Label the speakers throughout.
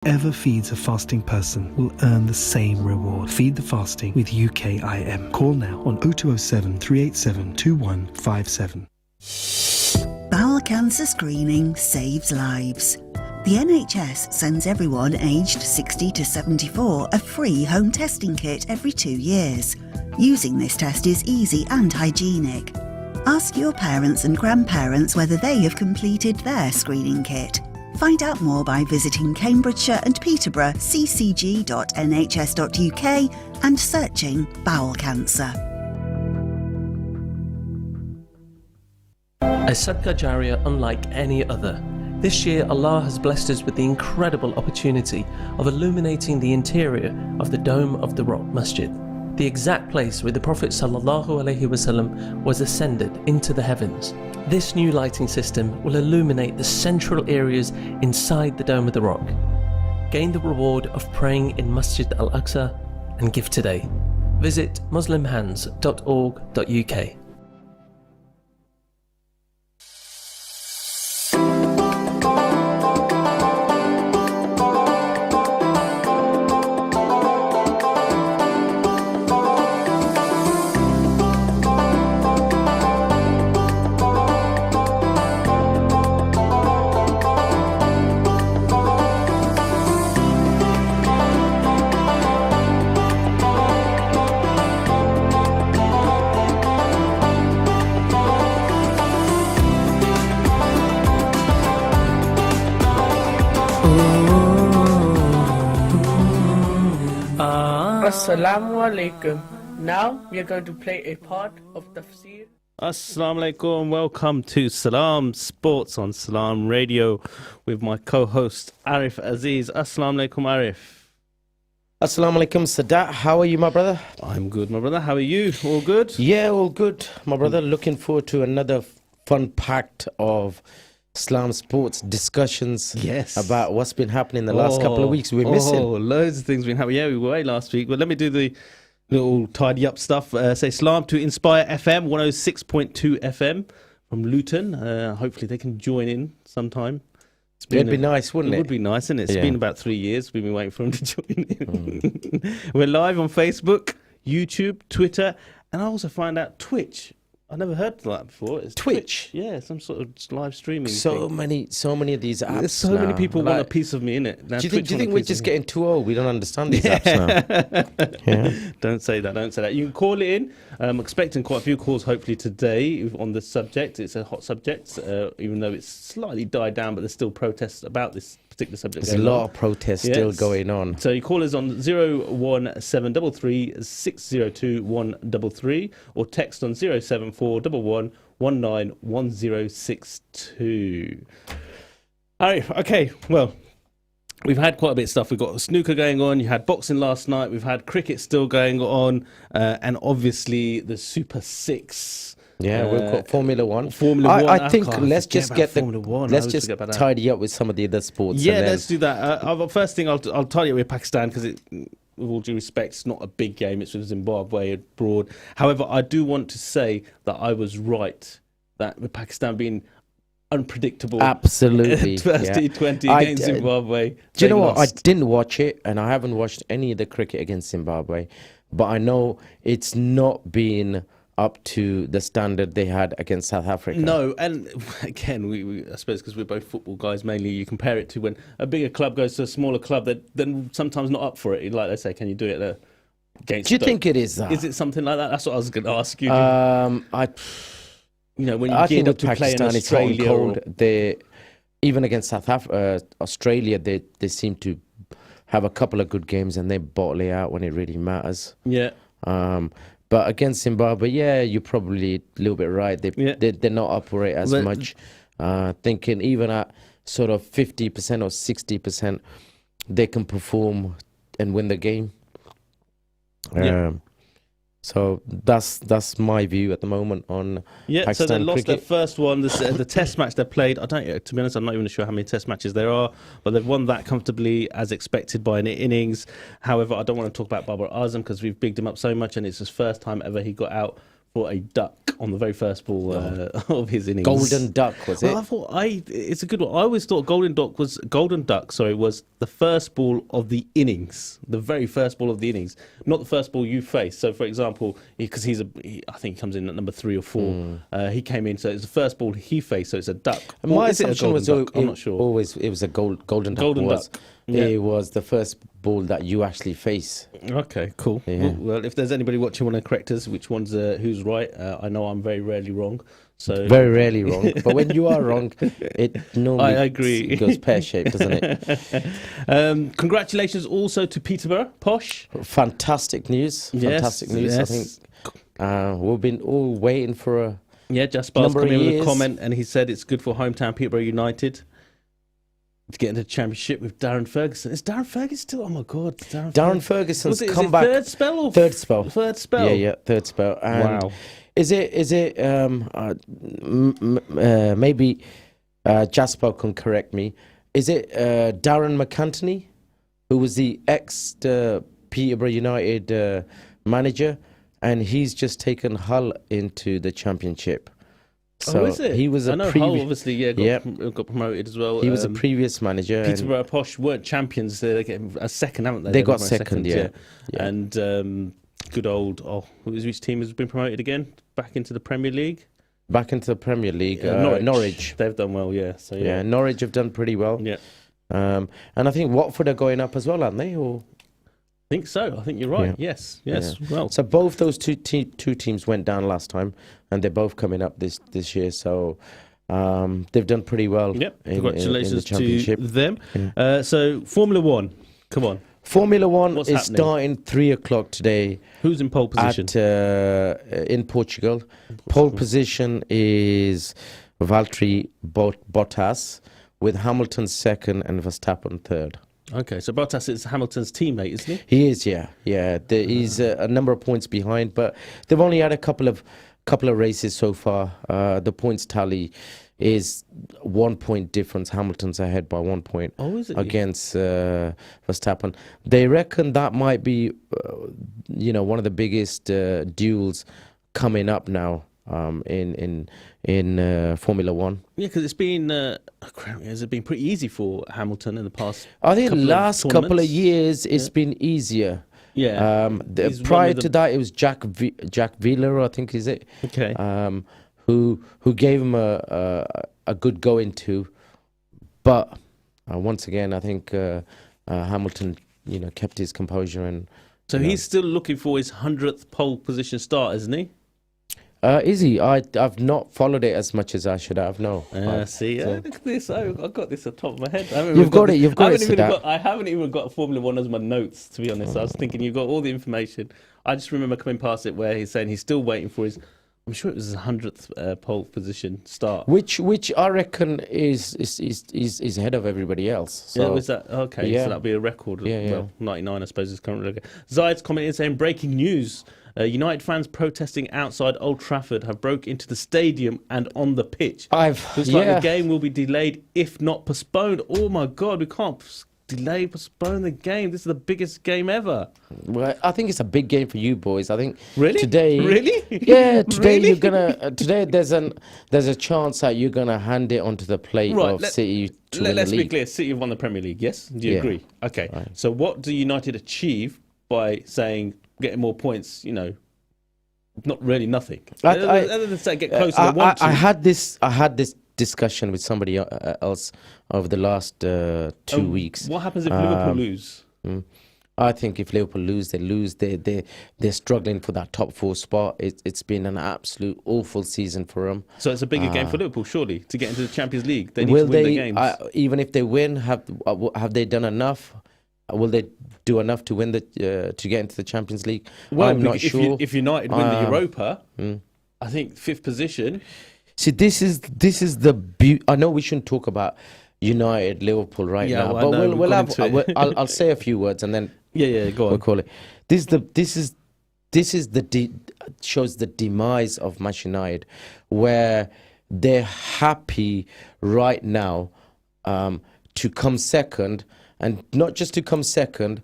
Speaker 1: Whoever feeds a fasting person will earn the same reward. Feed the fasting with UKIM. Call now on 0207 387 2157.
Speaker 2: Bowel cancer screening saves lives. The NHS sends everyone aged 60 to 74 a free home testing kit every 2 years. Using this test is easy and hygienic. Ask your parents and grandparents whether they have completed their screening kit. Find out more by visiting Cambridgeshire and Peterborough ccg.nhs.uk and searching bowel cancer.
Speaker 3: A Sadaqah Jariyah unlike any other. This year, Allah has blessed us with the incredible opportunity of illuminating the interior of the Dome of the Rock Masjid, the exact place where the Prophet ﷺ was ascended into the heavens. This new lighting system will illuminate the central areas inside the Dome of the Rock. Gain the reward of praying in Masjid Al-Aqsa and give today. Visit muslimhands.org.uk.
Speaker 4: Assalamu alaikum. Now we are going to play a part of tafsir.
Speaker 5: Assalamu alaikum. Welcome to Salaam Sports on Salaam Radio with my co-host Arif Aziz. Assalamu alaikum, Arif.
Speaker 6: Assalamu alaikum, Sadat. How are you, my brother?
Speaker 5: I'm good, my brother. How are you? All good?
Speaker 6: Yeah, all good, my brother. Looking forward to another fun-packed of Salaam Sports discussions.
Speaker 5: Yes.
Speaker 6: About what's been happening the last couple of weeks. We're missing.
Speaker 5: Loads of things been happening. Yeah, we were away last week, but let me do the little tidy up stuff. Say Salaam to Inspire FM 106.2 FM from Luton. Hopefully they can join in sometime.
Speaker 6: It'd be nice, wouldn't it?
Speaker 5: It would be nice, isn't it? It's been about 3 years. We've been waiting for them to join in. We're live on Facebook, YouTube, Twitter, and I also find out Twitch. I never heard of that before. It's Twitch. Yeah, some sort of live streaming
Speaker 6: so
Speaker 5: thing.
Speaker 6: many of these apps.
Speaker 5: There's so many people want a piece of me in it.
Speaker 6: Do you think we're just getting too old? We don't understand these apps now. Yeah.
Speaker 5: Don't say that. You can call it in. I'm expecting quite a few calls hopefully today on this subject. It's a hot subject, even though it's slightly died down, but there's still protests about this particular subject.
Speaker 6: There's a lot of protests still going on.
Speaker 5: So you call us on 01733 602 133 or text on 07411 191062. Arif, okay, well, we've had quite a bit of stuff. We've got snooker going on. You had boxing last night. We've had cricket still going on. And obviously the Super Six.
Speaker 6: Yeah, we've got Formula One.
Speaker 5: I
Speaker 6: think let's just get let's just
Speaker 5: tidy
Speaker 6: up with some of the other sports.
Speaker 5: Yeah, let's do that. First thing, I'll tidy up with Pakistan because with all due respect, it's not a big game. It's with Zimbabwe abroad. However, I do want to say that I was right that with Pakistan being unpredictable.
Speaker 6: Absolutely.
Speaker 5: First T20 against Zimbabwe.
Speaker 6: Do you know what? I didn't watch it, and I haven't watched any of the cricket against Zimbabwe, but I know it's not been up to the standard they had against South Africa.
Speaker 5: No, and again, we I suppose because we're both football guys mainly, you compare it to when a bigger club goes to a smaller club that then sometimes not up for it. Like they say, can you do it there? Against
Speaker 6: do you think it is that?
Speaker 5: Is it something like that? That's what I was going to ask you.
Speaker 6: When
Speaker 5: you get up to play in Australia,
Speaker 6: cold, they even against Australia, they seem to have a couple of good games and they bottle it out when it really matters.
Speaker 5: Yeah.
Speaker 6: But against Zimbabwe, yeah, you're probably a little bit right. They're not up for it as much. Thinking even at sort of 50% or 60%, they can perform and win the game. So that's my view at the moment on Pakistan
Speaker 5: so they lost
Speaker 6: cricket.
Speaker 5: their first one, the test match they played. To be honest, I'm not even sure how many test matches there are, but they've won that comfortably as expected by an innings. However, I don't want to talk about Babar Azam because we've bigged him up so much and it's his first time ever he got out for a duck on the very first ball of his innings.
Speaker 6: Golden duck, was it?
Speaker 5: Well, I thought it's a good one. I always thought golden duck was the first ball of the innings, the very first ball of the innings, not the first ball you faced. So, for example, because I think he comes in at number 3 or 4. He came in, so it's the first ball he faced. So it's a duck.
Speaker 6: And my assumption was
Speaker 5: I'm not sure.
Speaker 6: Always it was a golden duck.
Speaker 5: Golden duck. Yeah.
Speaker 6: It was the first ball that you actually face.
Speaker 5: Okay, cool.
Speaker 6: Yeah.
Speaker 5: Well, if there's anybody watching want to correct us, which one's who's right? I know I'm very rarely wrong. So
Speaker 6: Very rarely wrong, but when you are wrong, it normally
Speaker 5: I agree.
Speaker 6: It goes pear-shaped, doesn't it?
Speaker 5: Congratulations also to Peterborough, Posh.
Speaker 6: Fantastic news. Fantastic news. I think we've been all waiting for a
Speaker 5: Jasper's come in with
Speaker 6: years.
Speaker 5: a comment, and he said it's good for hometown Peterborough United to get into the championship with Darren Ferguson. Is Darren Ferguson still? Oh my God,
Speaker 6: Darren Ferguson's
Speaker 5: is
Speaker 6: come
Speaker 5: it
Speaker 6: back.
Speaker 5: Third spell or
Speaker 6: Third spell.
Speaker 5: Third spell.
Speaker 6: Yeah, third spell. And
Speaker 5: Wow.
Speaker 6: Is it? Maybe Jasper can correct me. Is it Darren McAntony, who was the ex Peterborough United manager, and he's just taken Hull into the championship. So
Speaker 5: is it?
Speaker 6: he was
Speaker 5: I
Speaker 6: a
Speaker 5: know Hull obviously got promoted as well.
Speaker 6: He was a previous manager.
Speaker 5: Peterborough Posh weren't champions. They get a second, haven't they?
Speaker 6: They got
Speaker 5: promoted
Speaker 6: second, yeah.
Speaker 5: And good old which team has been promoted again back into the Premier League?
Speaker 6: Back into the Premier League.
Speaker 5: Norwich. They've done well, yeah. So
Speaker 6: yeah, Norwich have done pretty well.
Speaker 5: Yeah.
Speaker 6: And I think Watford are going up as well, aren't they? Or
Speaker 5: I think so. I think you're right.
Speaker 6: Yeah.
Speaker 5: Yes.
Speaker 6: Yeah.
Speaker 5: Well,
Speaker 6: so both those two teams went down last time, and they're both coming up this year. So they've done pretty well.
Speaker 5: yep.
Speaker 6: In
Speaker 5: Congratulations
Speaker 6: the championship.
Speaker 5: to them.
Speaker 6: Yeah.
Speaker 5: So Formula One, come on.
Speaker 6: Formula One
Speaker 5: What's
Speaker 6: is
Speaker 5: happening?
Speaker 6: starting 3:00 today.
Speaker 5: Who's in pole position?
Speaker 6: In Portugal. Pole position is Valtteri Bottas, with Hamilton second and Verstappen third.
Speaker 5: Okay, so Bottas is Hamilton's teammate, isn't he?
Speaker 6: He is, yeah. He's a number of points behind, but they've only had a couple of races so far. The points tally is 1 point difference. Hamilton's ahead by 1 point against Verstappen. They reckon that might be, one of the biggest duels coming up now in Formula One.
Speaker 5: Yeah, because it's been has it been pretty easy for Hamilton in the past?
Speaker 6: I think
Speaker 5: couple
Speaker 6: last
Speaker 5: of
Speaker 6: couple of
Speaker 5: tournaments?
Speaker 6: years it's been easier.
Speaker 5: Yeah.
Speaker 6: Prior to that, it was Jack Wheeler, I think, is it?
Speaker 5: Okay.
Speaker 6: Who gave him a good go into, but once again, I think Hamilton, kept his composure and.
Speaker 5: So he's still looking for his 100th pole position start, isn't he?
Speaker 6: Is he? I've not followed it as much as I should have. No.
Speaker 5: Look at this. I've got this on top of my head.
Speaker 6: You've got it, Sadat.
Speaker 5: I haven't even got Formula One as my notes, to be honest. I was thinking you've got all the information. I just remember coming past it where he's saying he's still waiting for his. I'm sure it was his 100th pole position start.
Speaker 6: Which I reckon is ahead of everybody else. So,
Speaker 5: yeah, was that okay?
Speaker 6: Yeah.
Speaker 5: So that'll be a record.
Speaker 6: Yeah,
Speaker 5: Well, 99, I suppose, is currently. Zayed's commenting saying breaking news. United fans protesting outside Old Trafford have broke into the stadium and on the pitch. Looks like the game will be delayed, if not postponed. Oh my God, we can't postpone the game. This is the biggest game ever.
Speaker 6: Well, I think it's a big game for you boys. I think
Speaker 5: Really?
Speaker 6: today.
Speaker 5: Really?
Speaker 6: Yeah, today
Speaker 5: Really?
Speaker 6: you're gonna. Today there's a chance that you're gonna hand it onto the plate of City to win the
Speaker 5: Let's be
Speaker 6: league.
Speaker 5: clear. City have won the Premier League. Yes, do you
Speaker 6: Yeah.
Speaker 5: agree? Okay.
Speaker 6: Right.
Speaker 5: So what do United achieve by saying getting more points? Not really nothing. Other than say get closer. They want to.
Speaker 6: I had this discussion with somebody else over the last 2 weeks.
Speaker 5: What happens if Liverpool lose?
Speaker 6: I think if Liverpool lose, they lose. They're struggling for that top 4 spot. It's been an absolute awful season for them.
Speaker 5: So it's a bigger game for Liverpool, surely, to get into the Champions League. They need to win the games.
Speaker 6: Even if they win, have they done enough? Will they do enough to win to get into the Champions League?
Speaker 5: Well,
Speaker 6: I'm not sure.
Speaker 5: If United win the Europa, I think 5th position.
Speaker 6: See, this is the beauty. I know we shouldn't talk about United, Liverpool now,
Speaker 5: well,
Speaker 6: but
Speaker 5: no,
Speaker 6: we'll have. I'll say a few words and then
Speaker 5: Go on.
Speaker 6: we'll call it. Shows the demise of Manchester United, where they're happy right now to come second, and not just to come second,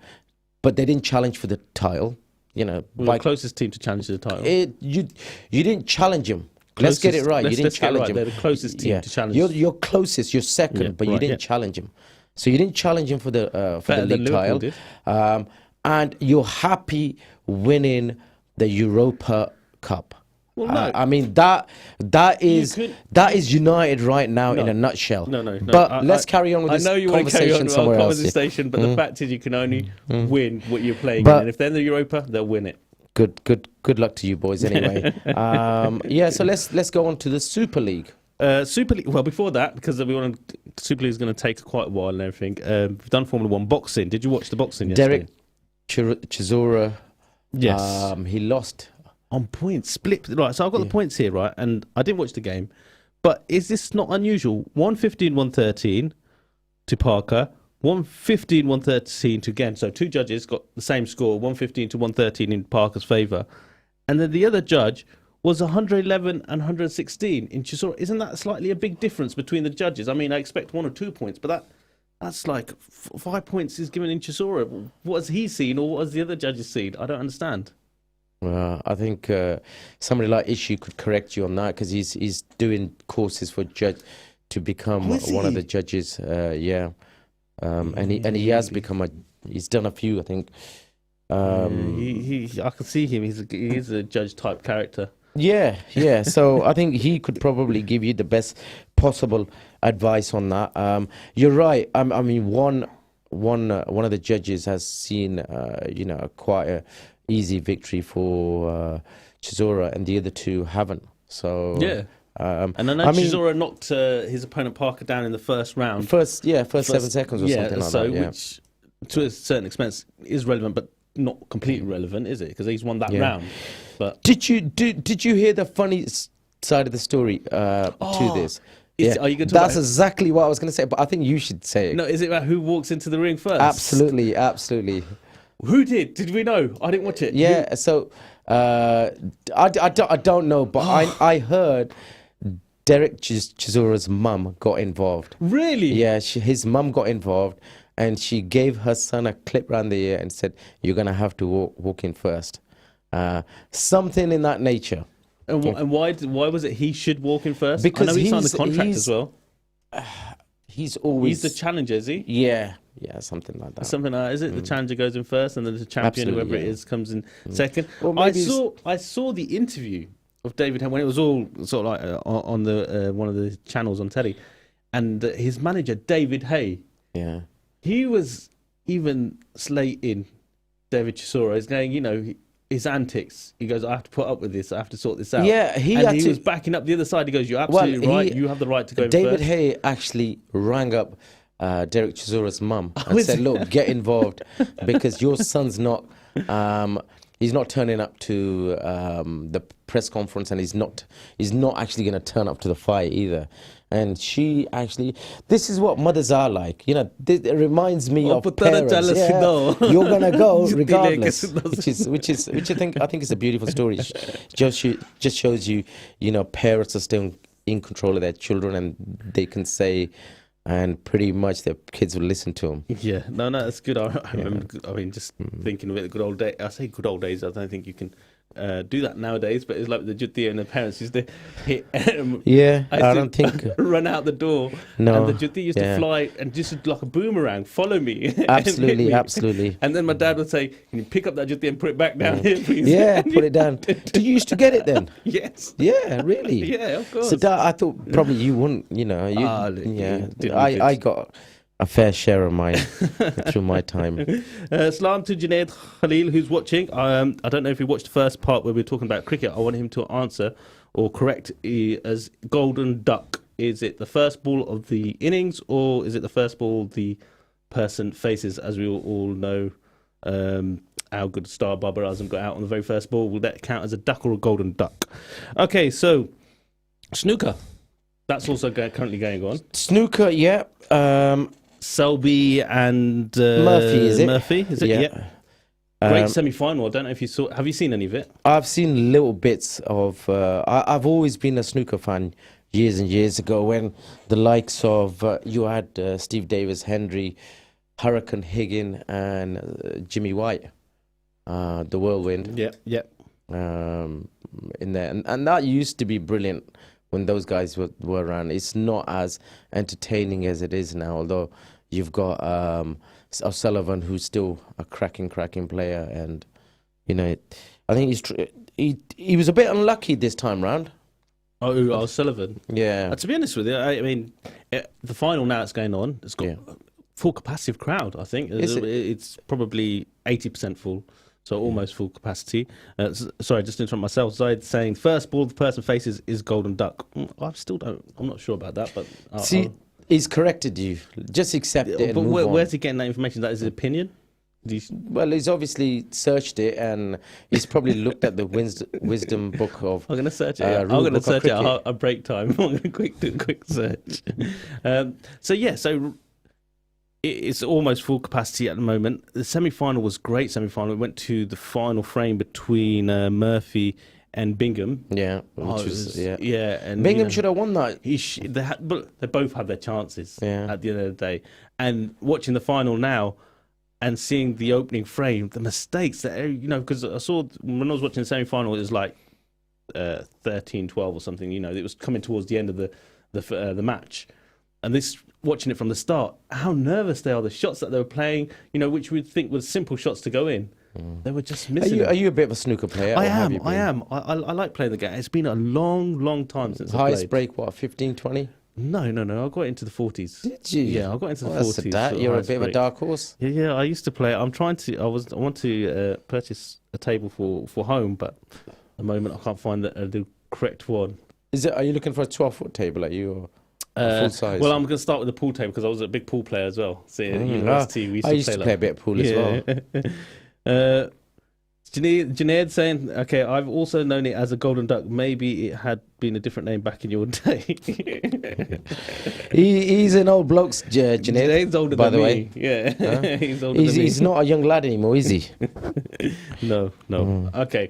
Speaker 6: but they didn't challenge for the title.
Speaker 5: the closest team to challenge the title.
Speaker 6: You didn't challenge him. Let's get it right. You didn't challenge him.
Speaker 5: They're the closest team to challenge.
Speaker 6: You're closest. You're second, but you didn't challenge him. So you didn't challenge him for the league title. And you're happy winning the Europa Cup.
Speaker 5: Well, no.
Speaker 6: I mean that is United right now in a nutshell.
Speaker 5: No.
Speaker 6: But let's carry on with this conversation somewhere else.
Speaker 5: But the fact is, you can only win what you're playing in, and if they're in the Europa, they'll win it.
Speaker 6: Good luck to you boys. Anyway, So let's go on to the Super League.
Speaker 5: Super League. Well, before that, because Super League is going to take quite a while and everything. We've done Formula One boxing. Did you watch the boxing yesterday?
Speaker 6: Derek Chisora.
Speaker 5: Yes.
Speaker 6: He lost.
Speaker 5: On points, split. Right, so I've got the points here, right? And I didn't watch the game. But is this not unusual? 115, 113 to Parker. 115, 113 to Gen. So two judges got the same score, 115 to 113 in Parker's favour. And then the other judge was 111 and 116 in Chisora. Isn't that slightly a big difference between the judges? I mean, I expect 1 or 2 points, but that's like 5 points is given in Chisora. What has he seen or what has the other judges seen? I don't understand.
Speaker 6: I think somebody like Ishi could correct you on that because he's doing courses for judge to become one of the judges. And he has become he's done a few, I think.
Speaker 5: I can see him. He's a judge type character.
Speaker 6: Yeah. So I think he could probably give you the best possible advice on that. You're right. I mean, one of the judges has seen quite a easy victory for Chisora, and the other two haven't. So
Speaker 5: yeah. And I know Chisora knocked his opponent Parker down in the first round.
Speaker 6: First 7 seconds or something like that. Yeah.
Speaker 5: Which to a certain extent is relevant, but not completely relevant, is it? Because he's won that round. But
Speaker 6: did you hear the funny side of the story to this?
Speaker 5: Are you going to
Speaker 6: That's exactly what I was going to say, but I think you should say it.
Speaker 5: No, is it about who walks into the ring first?
Speaker 6: Absolutely.
Speaker 5: Who did? Did we know? I didn't watch it.
Speaker 6: Yeah, so I don't know, but I heard Derek Chisora's mum got involved.
Speaker 5: Really?
Speaker 6: Yeah, his mum got involved, and she gave her son a clip round the ear and said, "You're gonna have to walk in first." Something in that nature.
Speaker 5: And why was it he should walk in first?
Speaker 6: Because
Speaker 5: I know he signed the contract as well.
Speaker 6: He's
Speaker 5: the challenger, is he?
Speaker 6: Yeah, something like that.
Speaker 5: Something like that. Is it the challenger goes in first, and then the champion, whoever it is, comes in second?
Speaker 6: Well,
Speaker 5: I saw the interview of David when it was all sort of like on the one of the channels on telly, and his manager David Hay.
Speaker 6: Yeah,
Speaker 5: he was even slating David Chisora. He's going, his antics. He goes, I have to put up with this. I have to sort this out.
Speaker 6: Yeah, he
Speaker 5: was backing up the other side. He goes, you're absolutely right. You have the right to go in first.
Speaker 6: David Hay actually rang up Derek Chisora's mum and said, look, get involved because your son's not he's not turning up to the press conference, and he's not actually going to turn up to the fight either. And she actually, this is what mothers are like, it reminds me of parents. You're gonna go regardless, which I think is a beautiful story. Just shows you, parents are still in control of their children, and they can say, and pretty much their kids will listen to them.
Speaker 5: Yeah, no, that's good. I remember, just thinking of it, the good old days. I say good old days, I don't think you can do that nowadays, but it's like the Jutti and the parents used to hit.
Speaker 6: I don't think
Speaker 5: run out the door.
Speaker 6: No,
Speaker 5: and the Jutti used to fly and just like a boomerang, follow me.
Speaker 6: Absolutely.
Speaker 5: And then my dad would say, "Can you pick up that Jutti and put it back down here, please?"
Speaker 6: Yeah, put it down. Did you used to get it then?
Speaker 5: Yes.
Speaker 6: Yeah, really.
Speaker 5: Yeah, of course.
Speaker 6: So I thought probably you wouldn't. I got a fair share of mine through my time.
Speaker 5: Salaam to Junaid Khalil, who's watching. I don't know if he watched the first part where we were talking about cricket. I want him to answer or correct as golden duck. Is it the first ball of the innings, or is it the first ball the person faces? As we all know, our good star Babar Azam got out on the very first ball. Will that count as a duck or a golden duck? Okay, so snooker. That's also currently going on.
Speaker 6: Snooker, yeah.
Speaker 5: Selby and
Speaker 6: Murphy, is it?
Speaker 5: Murphy, is it? Yeah. Great semi-final. I don't know if you saw. Have you seen any of it?
Speaker 6: I've seen little bits of. I've always been a snooker fan. Years and years ago, when the likes of you had Steve Davis, Henry, Hurricane Higgin, and Jimmy White. the whirlwind.
Speaker 5: Yeah.
Speaker 6: In there, and that used to be brilliant when those guys were around. It's not as entertaining as it is now, although you've got O'Sullivan, who's still a cracking player, and I think he was a bit unlucky this time round.
Speaker 5: Oh, O'Sullivan.
Speaker 6: Yeah.
Speaker 5: To be honest with you, I mean, the final now it's going on. It's got full capacity of crowd. I think it's probably 80% full. So almost full capacity. Sorry, just to interrupt myself. Zaid saying first ball the person faces is Golden Duck. I'm not sure about that, but
Speaker 6: he's corrected you. Just accept it.
Speaker 5: But where's he getting that information? That is his opinion.
Speaker 6: Well, he's obviously searched it, and he's probably looked at the wisdom book of.
Speaker 5: I'm going to search it. I'm going to search it at break time. I'm going to do a quick search. So it's almost full capacity at the moment. The semi-final was great. Semi-final. It went to the final frame between Murphy and Bingham.
Speaker 6: Yeah,
Speaker 5: and
Speaker 6: Bingham should have won that.
Speaker 5: But they both had their chances at the end of the day. And watching the final now and seeing the opening frame, the mistakes that because I saw when I was watching the semi-final, it was like 13-12 or something. It was coming towards the end of the match, and this. Watching it from the start, how nervous they are, the shots that they were playing, which we'd think were simple shots to go in. They were just missing.
Speaker 6: Are you a bit of a snooker player?
Speaker 5: I am. I like playing the game. It's been a long time since I played.
Speaker 6: Highest break, what, 15, 20?
Speaker 5: No. I got into the 40s.
Speaker 6: Did you?
Speaker 5: Yeah, I got into the 40s.
Speaker 6: That. You're a bit of a dark horse.
Speaker 5: Yeah. I used to play. I want to purchase a table for home, but at the moment I can't find the correct one.
Speaker 6: Are you looking for a 12-foot table at you? Or? Full size.
Speaker 5: Well, I'm going to start with the pool table because I was a big pool player as well. So at university, we
Speaker 6: used to play a bit of pool as well.
Speaker 5: Junaid saying, okay, I've also known it as a Golden Duck. Maybe it had been a different name back in your day.
Speaker 6: He's an old bloke, Junaid.
Speaker 5: Junaid's older
Speaker 6: by
Speaker 5: than
Speaker 6: the
Speaker 5: me.
Speaker 6: way.
Speaker 5: Yeah, he's older than me.
Speaker 6: He's not a young lad anymore, is he?
Speaker 5: No. Okay.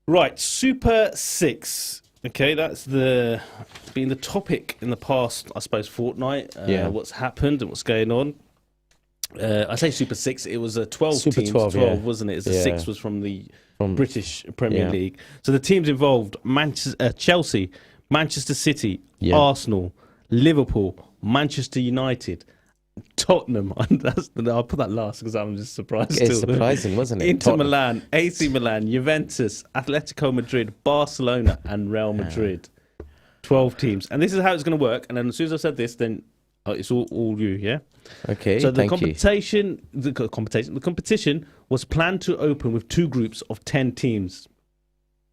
Speaker 5: Right, Super 6. Okay, that's been the topic in the past, I suppose, fortnight. What's happened and what's going on. I say Super 6, it was a 12
Speaker 6: Super
Speaker 5: teams,
Speaker 6: 12,
Speaker 5: wasn't it? The 6 was from the British Premier League. So the teams involved, Chelsea, Manchester City, Arsenal, Liverpool, Manchester United, Tottenham. I'll put that last because I'm just surprised.
Speaker 6: It's surprising, wasn't it?
Speaker 5: Inter Milan, AC Milan, Juventus, Atletico Madrid, Barcelona, and Real Madrid. 12 teams, and this is how it's going to work. And then as soon as I said this, then it's all you, yeah.
Speaker 6: Okay.
Speaker 5: So the competition was planned to open with 2 groups of 10 teams,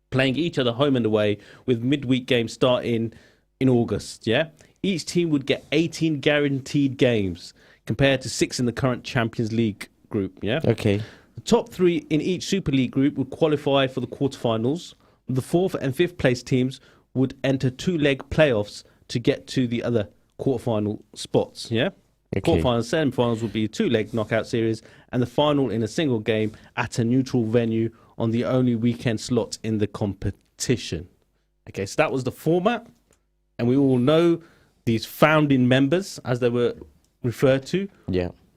Speaker 5: playing each other home and away, with midweek games starting in August. Yeah. Each team would get 18 guaranteed games compared to 6 in the current Champions League group. Yeah.
Speaker 6: Okay.
Speaker 5: The top 3 in each Super League group would qualify for the quarterfinals. The 4th and 5th place teams would enter 2-leg playoffs to get to the other quarterfinal spots. Yeah.
Speaker 6: Okay.
Speaker 5: Quarterfinals, semi-finals would be a 2-leg knockout series, and the final in a single game at a neutral venue on the only weekend slot in the competition. Okay, so that was the format, and we all know these founding members, as they were referred to,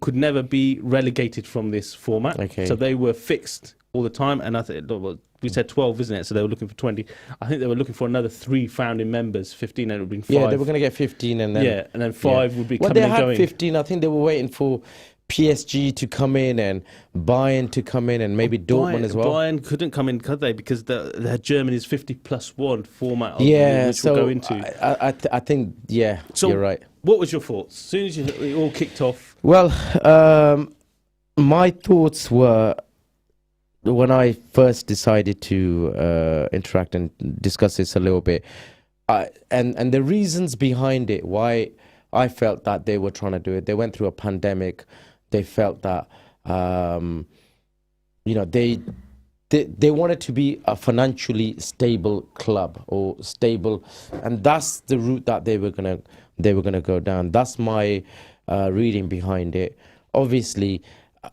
Speaker 5: could never be relegated from this format.
Speaker 6: Okay.
Speaker 5: So they were fixed all the time, and I think we said 12, isn't it? So they were looking for 20. I think they were looking for another 3 founding members, 15, and it would be 5.
Speaker 6: Yeah, they were going to get 15, and then
Speaker 5: 5 would be coming and going.
Speaker 6: Well, they had 15. I think they were waiting for PSG to come in and Bayern to come in and maybe Dortmund as well.
Speaker 5: Bayern couldn't come in, could they? Because they had Germany's 50+1 format, which
Speaker 6: so
Speaker 5: we'll go into.
Speaker 6: I think, so you're right.
Speaker 5: What was your thoughts? As soon as it all kicked off?
Speaker 6: Well, my thoughts were, when I first decided to interact and discuss this a little bit, and the reasons behind it, why I felt that they were trying to do it. They went through a pandemic. They felt that, they wanted to be a financially stable club or stable, and that's the route that they were gonna go down. That's my reading behind it. Obviously,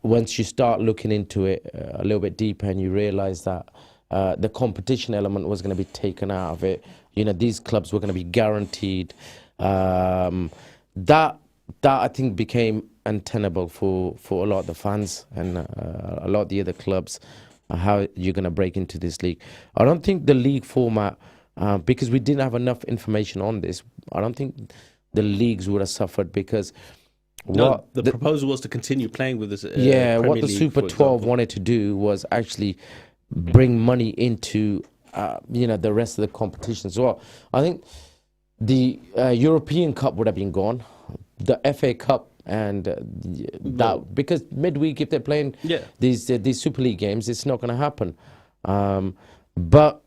Speaker 6: once you start looking into it a little bit deeper, and you realize that the competition element was going to be taken out of it, these clubs were going to be guaranteed. That that I think became untenable for a lot of the fans and a lot of the other clubs. How you're going to break into this league? I don't think the league format, because we didn't have enough information on this. I don't think the leagues would have suffered because
Speaker 5: the proposal was to continue playing with this.
Speaker 6: What
Speaker 5: Premier
Speaker 6: the
Speaker 5: League,
Speaker 6: Super 12 wanted to do was actually bring money into the rest of the competition as well. I think the European Cup would have been gone, the FA Cup, and that because midweek if they're playing these Super League games, it's not going to happen. But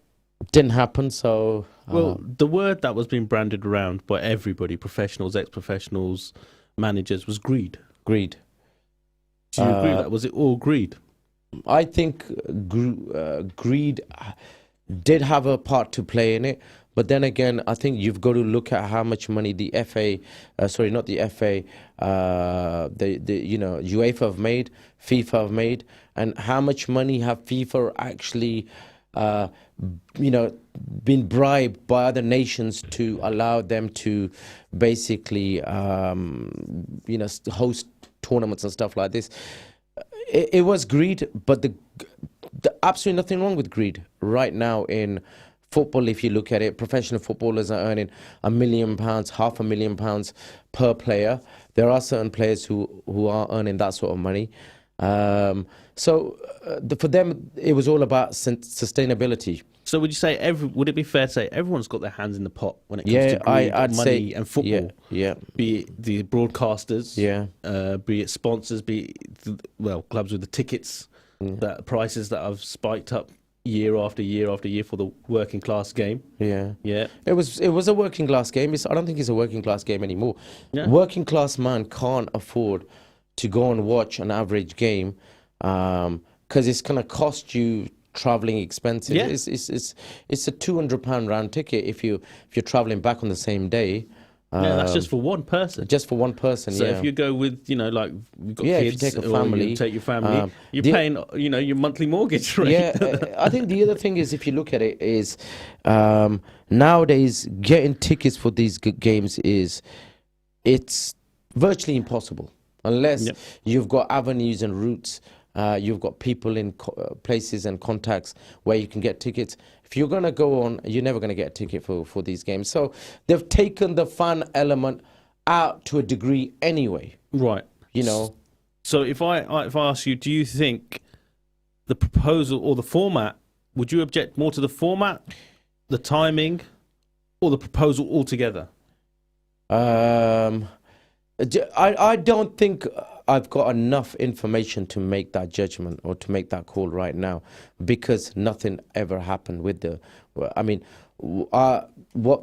Speaker 6: didn't happen. So
Speaker 5: the word that was being branded around by everybody, professionals, ex-professionals, managers, was greed.
Speaker 6: Greed.
Speaker 5: Do you agree with that? Was it all greed?
Speaker 6: I think greed did have a part to play in it. But then again, I think you've got to look at how much money the FA, not the FA, UEFA have made, FIFA have made, and how much money have FIFA actually, been bribed by other nations to allow them to basically, host tournaments and stuff like this. It was greed, but the absolutely nothing wrong with greed right now in football. If you look at it, professional footballers are earning £1 million, £500,000 per player. There are certain players who are earning that sort of money. For them, it was all about sustainability.
Speaker 5: So would you say would it be fair to say everyone's got their hands in the pot when it comes to greed,
Speaker 6: I'd
Speaker 5: money
Speaker 6: say,
Speaker 5: and football?
Speaker 6: Yeah.
Speaker 5: Be it the broadcasters, be it sponsors, be it, clubs with the tickets, that prices that have spiked up year after year after year for the working class game. Yeah.
Speaker 6: It was a working class game. I don't think it's a working class game anymore.
Speaker 5: Yeah.
Speaker 6: Working class man can't afford to go and watch an average game because it's going to cost you traveling expenses.
Speaker 5: Yeah.
Speaker 6: It's a £200 round ticket if you're traveling back on the same day.
Speaker 5: That's just for one person.
Speaker 6: Just for one person.
Speaker 5: So if you go with, we've got kids,
Speaker 6: if you take a family,
Speaker 5: you take your family, you're paying, your monthly mortgage rate.
Speaker 6: Yeah, I think the other thing is, if you look at it, is nowadays getting tickets for these games it's virtually impossible unless you've got avenues and routes. You've got people in places and contacts where you can get tickets. If you're going to go on, you're never going to get a ticket for these games. So they've taken the fun element out to a degree anyway.
Speaker 5: Right. So if I ask you, do you think the proposal or the format, would you object more to the format, the timing, or the proposal altogether?
Speaker 6: I don't think I've got enough information to make that judgment or to make that call right now, because nothing ever happened with what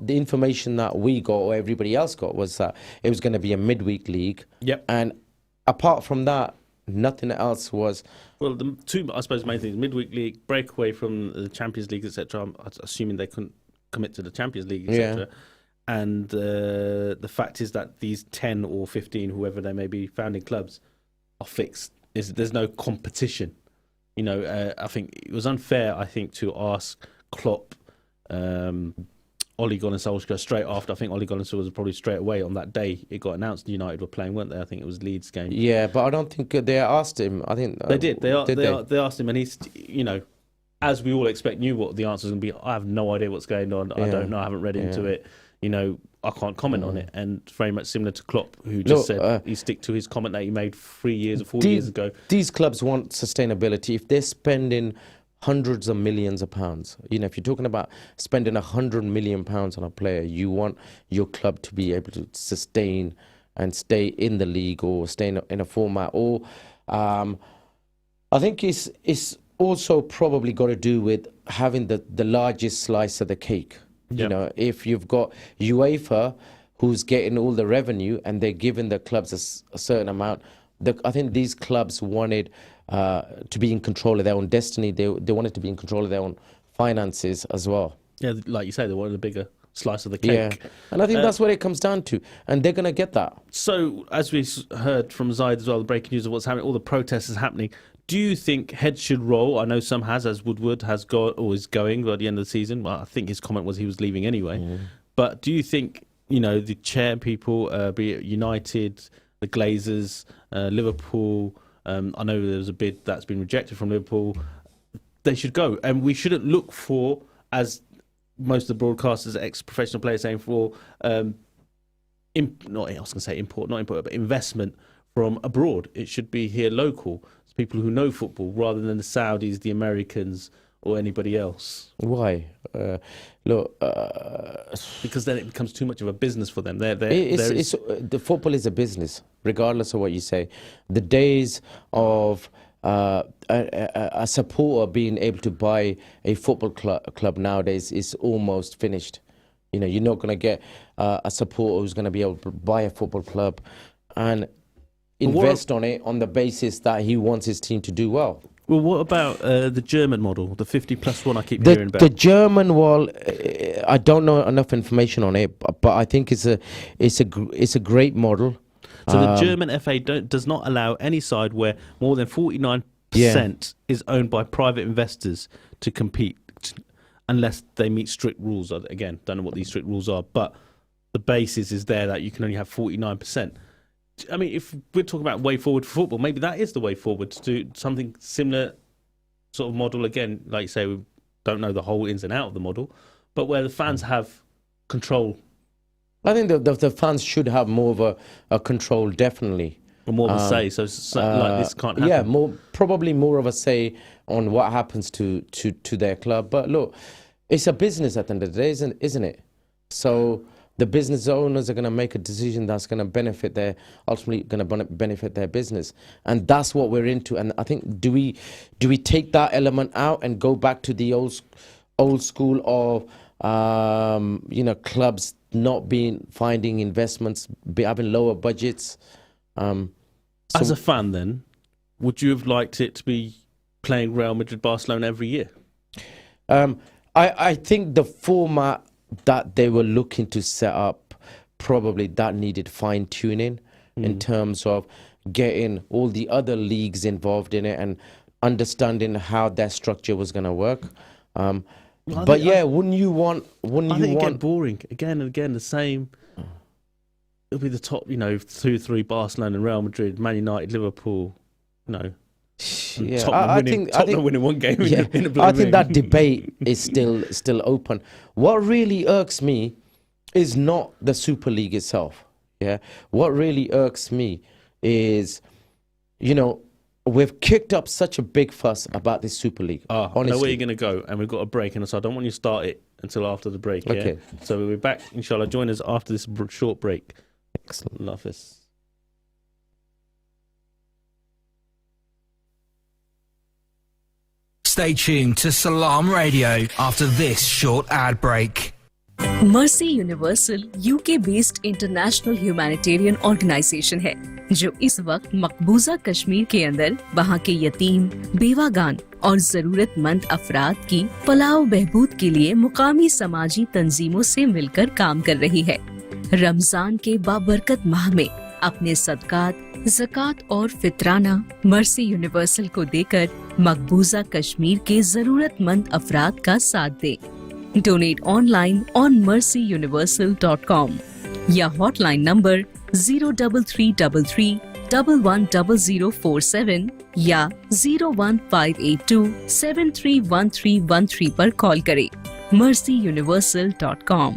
Speaker 6: the information that we got or everybody else got was that it was going to be a midweek league.
Speaker 5: Yep.
Speaker 6: And apart from that, nothing else was.
Speaker 5: Well, the two, I suppose, main things: midweek league, breakaway from the Champions League, etc. I'm assuming they couldn't commit to the Champions League, etc. Yeah. And the fact is that these 10 or 15, whoever they may be, founding clubs are fixed. There's no competition. I think it was unfair, to ask Klopp, Ole Gunnar Solskjaer straight after. I think Ole Gunnar Solskjaer was probably straight away on that day it got announced United were playing, weren't they? I think it was Leeds game.
Speaker 6: Yeah, but I don't think they asked him. I think
Speaker 5: they did. They asked him, and he's, as we all expect, knew what the answer was going to be. I have no idea what's going on. I don't know. I haven't read into it. I can't comment on it. And very much similar to Klopp, who just said he stick to his comment that he made 3 years or 4 years ago.
Speaker 6: These clubs want sustainability. If they're spending hundreds of millions of pounds, if you're talking about spending £100 million on a player, you want your club to be able to sustain and stay in the league or stay in a format. Or I think it's also probably got to do with having the largest slice of the cake. Yep. If you've got UEFA, who's getting all the revenue, and they're giving the clubs a certain amount, I think these clubs wanted to be in control of their own destiny. They wanted to be in control of their own finances as well.
Speaker 5: Yeah, like you say, they wanted a bigger slice of the cake.
Speaker 6: Yeah, and I think that's what it comes down to, and they're going to get that.
Speaker 5: So, as we heard from Zaid as well, the breaking news of what's happening, all the protests is happening. Do you think heads should roll? I know some as Woodward has got or is going by the end of the season. Well, I think his comment was he was leaving anyway. Mm. But do you think the chair people, be it United, the Glazers, Liverpool. I know there was a bid that's been rejected from Liverpool. They should go, and we shouldn't look for, as most of the broadcasters, ex-professional players, saying for but investment from abroad. It should be here local. It's people who know football rather than the Saudis, the Americans, or anybody else.
Speaker 6: Why?
Speaker 5: Because then it becomes too much of a business for them.
Speaker 6: The football is a business, regardless of what you say. The days of a supporter being able to buy a football club nowadays is almost finished. You're not going to get a supporter who's going to be able to buy a football club and invest on it on the basis that he wants his team to do well.
Speaker 5: Well, what about the German model, the 50+1 I keep hearing about?
Speaker 6: The German I don't know enough information on it, but I think it's a great model.
Speaker 5: So the German FA does not allow any side where more than 49% is owned by private investors to compete, unless they meet strict rules. Again, don't know what these strict rules are, but the basis is there that you can only have 49%. I mean, if we're talking about way forward for football, maybe that is the way forward, to do something similar sort of model. Again, like you say, we don't know the whole ins and out of the model, but where the fans have control.
Speaker 6: I think the fans should have more of a control, definitely.
Speaker 5: Or more of a say, so like this can't happen.
Speaker 6: Yeah, probably more of a say on what happens to their club. But look, it's a business at the end of the day, isn't it? So the business owners are going to make a decision that's going to ultimately going to benefit their business, and that's what we're into. And I think do we take that element out and go back to the old school of clubs not finding investments, having lower budgets?
Speaker 5: As a fan, then, would you have liked it to be playing Real Madrid, Barcelona every year?
Speaker 6: I think the format that they were looking to set up, probably that needed fine-tuning in terms of getting all the other leagues involved in it and understanding how that structure was going to work. Wouldn't you want...
Speaker 5: I think it get boring again and again, the same. It'll be the top, 2-3, Barcelona and Real Madrid, Man United, Liverpool,
Speaker 6: Yeah,
Speaker 5: Tottenham winning one game.
Speaker 6: Yeah, I think that debate is still open. What really irks me is not the Super League itself. Yeah, what really irks me is, we've kicked up such a big fuss about this Super League.
Speaker 5: Honestly, I know where you're going to go, and we've got a break, and so I don't want you to start it until after the break. Yeah?
Speaker 6: Okay.
Speaker 5: So we'll be back, inshallah. Join us after this short break.
Speaker 6: Excellent.
Speaker 5: Love this.
Speaker 7: Stay tuned to Salaam Radio after this short ad break.
Speaker 8: Mercy Universal UK based international humanitarian organisation है जो इस वक्त मकबूजा कश्मीर के अंदर वहाँ के यतीम, बेवागान और जरूरतमंद अफराद की फलाह बहबूद के लिए मुकामी समाजी तंजीमों से मिलकर काम कर रही है। रमजान के बाबरकत माह में अपने सदकात, ज़कात और फितराना मर्सी यूनिवर्सल को देकर मकबूजा कश्मीर के जरूरतमंद अफराद का साथ दे। Donate online on mercyuniversal.com या हॉटलाइन नंबर 03333 110047 या 01582 731313 पर कॉल करें। mercyuniversal.com।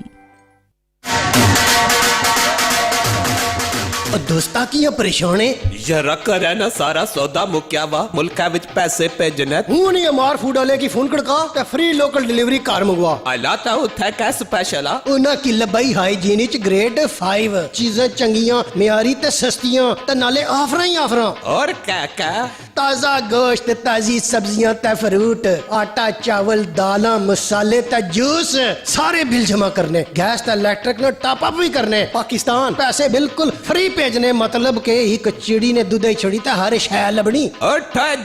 Speaker 9: दोस्ता की परेशान है
Speaker 10: जरा कर है ना सारा सौदा मुक्या वा मुल्का विच पैसे भेजने
Speaker 9: हूं नहीं अमार फूड वाले की फोन खड़का ते फ्री लोकल डिलीवरी कार मंगवा
Speaker 10: आलाता उथे कै स्पेशल आ
Speaker 9: उना की लबाई हाइजीन च ग्रेड 5 चीजें चंगियां मियारी ते सस्तियां ते नाले ऑफरां ही ऑफरां
Speaker 10: और क्या
Speaker 9: ताजा गोश्त ताजी सब्जियां ते फ्रूट आटा चावल दालां मसाले ते जूस सारे बिल जमा करने गैस ते इलेक्ट्रिक नो टॉप अप भी करने पाकिस्तान पैसे बिल्कुल फ्री भेजने मतलब के एक चिड़ी ने दूध ही छड़ी ते हर शय लबनी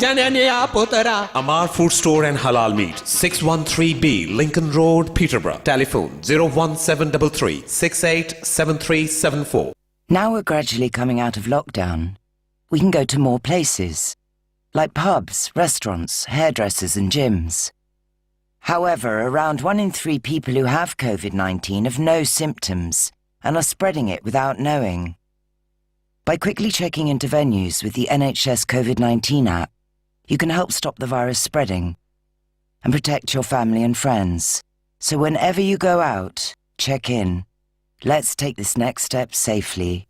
Speaker 10: जने ने आप उतरा
Speaker 11: Amar Food Store and Halal Meat 613B Lincoln Road Peterborough telephone 01733 687374.
Speaker 12: Now we're gradually coming out of lockdown. We can go to more places like pubs, restaurants, hairdressers and gyms. However, around 1 in 3 people who have COVID-19 have no symptoms and are spreading it without knowing. By quickly checking into venues with the NHS COVID-19 app, you can help stop the virus spreading and protect your family and friends. So whenever you go out, check in. Let's take this next step safely.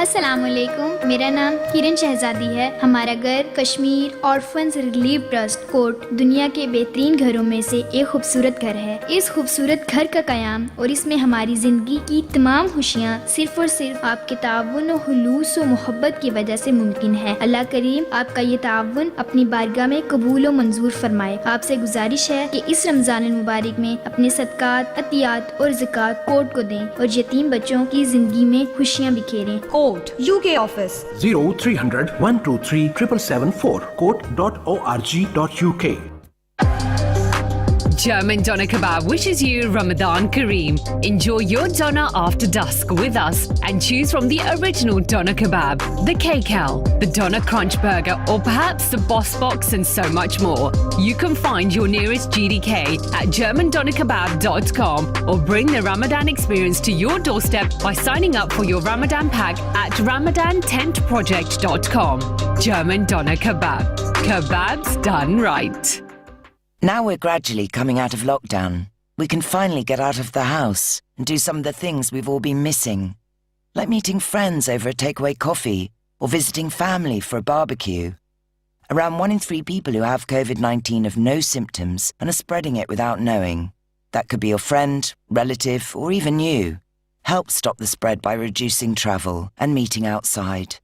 Speaker 13: अस्सलामुअलैकुम, मेरा नाम किरण शहजादी है। हमारा घर Kashmir orphans relief trust कोट दुनिया के बेहतरीन घरों में से एक खूबसूरत घर है। इस खूबसूरत घर का क़याम और इसमें हमारी ज़िंदगी की तमाम खुशियाँ सिर्फ़ और सिर्फ आपके ताउन और हुलूस और मोहब्बत की वजह से मुमकिन है। अल्लाह करीम आपका ये ताउन अपनी बारगाह में कबूल और मंजूर फरमाए। आपसे गुजारिश है कि इस रमज़ान मुबारक में अपने सदकात, अतियात और ज़कात कोट को दें और यतीम बच्चों की ज़िंदगी में खुशियाँ बिखेरें।
Speaker 14: UK office
Speaker 15: 0300 123 774 court.org.uk.
Speaker 16: German Doner Kebab wishes you Ramadan Kareem. Enjoy your doner after dusk with us and choose from the original Doner Kebab, the KKL, the Doner Crunch Burger, or perhaps the Boss Box and so much more. You can find your nearest GDK at GermanDonerKebab.com or bring the Ramadan experience to your doorstep by signing up for your Ramadan pack at RamadanTentProject.com. German Doner Kebab. Kebabs done right.
Speaker 12: Now we're gradually coming out of lockdown. We can finally get out of the house and do some of the things we've all been missing, like meeting friends over a takeaway coffee or visiting family for a barbecue. Around 1 in 3 people who have COVID-19 have no symptoms and are spreading it without knowing. That could be your friend, relative, or even you. Help stop the spread by reducing travel and meeting outside.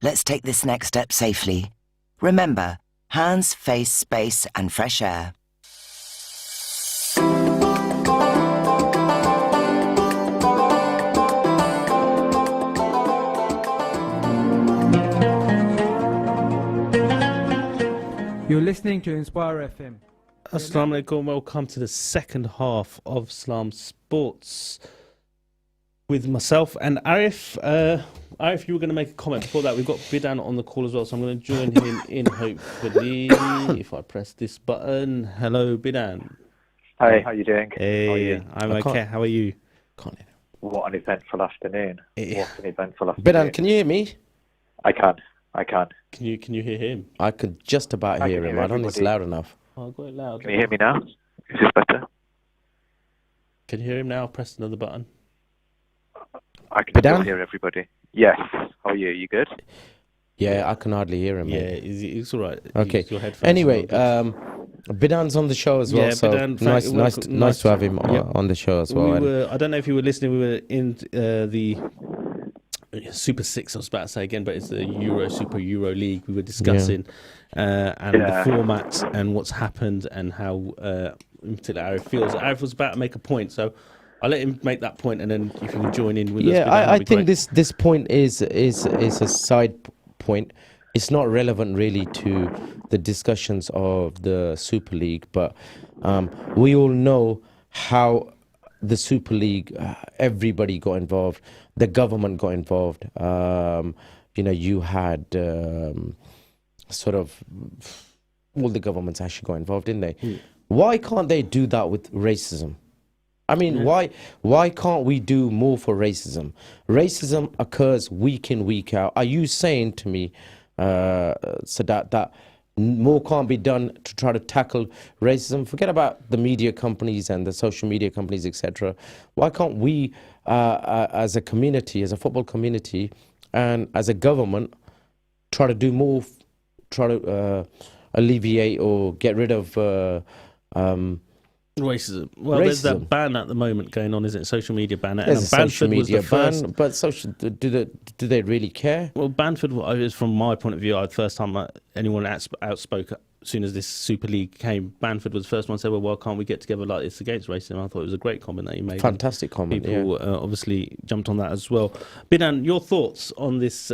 Speaker 12: Let's take this next step safely. Remember, hands, face, space, and fresh air.
Speaker 17: You're listening to Inspire FM.
Speaker 5: Assalamu alaikum. Welcome to the second half of Salaam Sports with myself and Arif. Arif, you were going to make a comment before that. We've got Bidan on the call as well, so I'm going to join him in hopefully if I press this button. Hello, Bidan.
Speaker 18: Hi, how you doing?
Speaker 5: Hey,
Speaker 18: how are you?
Speaker 5: I'm okay. How are you?
Speaker 18: What an eventful afternoon.
Speaker 5: Yeah.
Speaker 18: What an eventful afternoon.
Speaker 6: Bidan, can you hear me?
Speaker 18: I can.
Speaker 5: Can you hear him?
Speaker 6: I could just about hear him. I don't think it's loud enough.
Speaker 5: Oh, I've got it loud.
Speaker 18: Can you hear me now? Is this better?
Speaker 5: Can you hear him now? Press another button.
Speaker 18: I can still hear everybody. Yes. How are you? You good?
Speaker 6: Yeah, I can hardly hear him.
Speaker 5: Yeah,
Speaker 6: mate.
Speaker 5: it's all right.
Speaker 6: Okay.
Speaker 5: Your headphones
Speaker 6: Anyway,
Speaker 5: are all good.
Speaker 6: Bidan's on the show as well,
Speaker 5: Yeah,
Speaker 6: so
Speaker 5: Bidan,
Speaker 6: nice to have him on the show as well.
Speaker 5: I don't know if you were listening. We were in the Super Six. I was about to say again, but it's the Super Euro League. We were discussing the format and what's happened and how in particular Arif feels. Arif was about to make a point, so I'll let him make that point, and then if you can join in with us.
Speaker 6: Yeah, I think this point is a side point. It's not relevant really to the discussions of the Super League, but we all know how the Super League, everybody got involved. The government got involved. You had sort of all the governments actually got involved, didn't they? Why can't they do that with racism? I mean, why can't we do more for racism? Racism occurs week in, week out. Are you saying to me, Sadat, that more can't be done to try to tackle racism? Forget about the media companies and the social media companies, etc. Why can't we, as a community, as a football community, and as a government, try to do more, try to alleviate or get rid of
Speaker 5: racism? Well, there's that ban at the moment going on, isn't it? Social media ban.
Speaker 6: There's a social media ban, but do they really care?
Speaker 5: Well, Banford was, from my point of view, the first time anyone outspoke as soon as this Super League came. Banford was the first one to say, well, why can't we get together like this against racism? I thought it was a great comment that he made.
Speaker 6: Fantastic comment.
Speaker 5: People obviously jumped on that as well. Bidan, your thoughts on this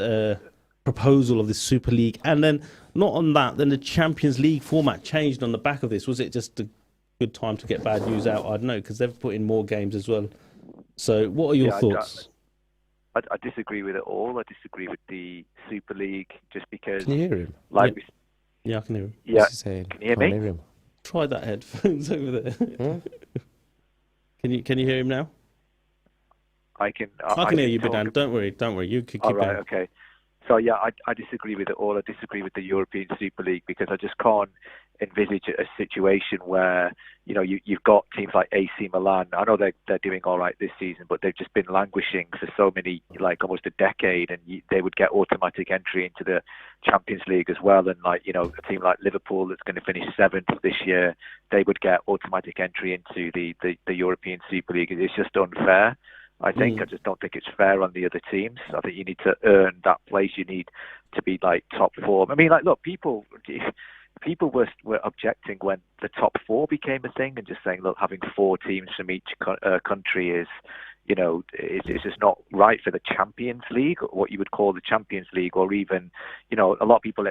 Speaker 5: proposal of this Super League, and then not on that, then the Champions League format changed on the back of this. Was it just a good time to get bad news out? I don't know, because they've put in more games as well. So what are your thoughts?
Speaker 18: I disagree with it all. I disagree with the Super League just because...
Speaker 6: Can you hear him?
Speaker 5: Yeah, I can hear him.
Speaker 18: Yeah.
Speaker 6: Can
Speaker 18: you hear me?
Speaker 5: Try that headphones over there. Can you hear him now?
Speaker 18: I can
Speaker 5: hear you, Bidan. Don't worry. You can keep
Speaker 18: all right,
Speaker 5: going.
Speaker 18: okay. So yeah, I disagree with it all. I disagree with the European Super League because I just can't envisage a situation where you've got teams like AC Milan. I know they're doing all right this season, but they've just been languishing for so many, like almost a decade, and they would get automatic entry into the Champions League as well. And a team like Liverpool that's going to finish 7th this year, they would get automatic entry into the European Super League. It's just unfair. I think I just don't think it's fair on the other teams. I think you need to earn that place. You need to be like top 4. I mean, look, people were objecting when the top 4 became a thing and just saying, look, having 4 teams from each country is just not right for the Champions League, or what you would call the Champions League, or even, a lot of people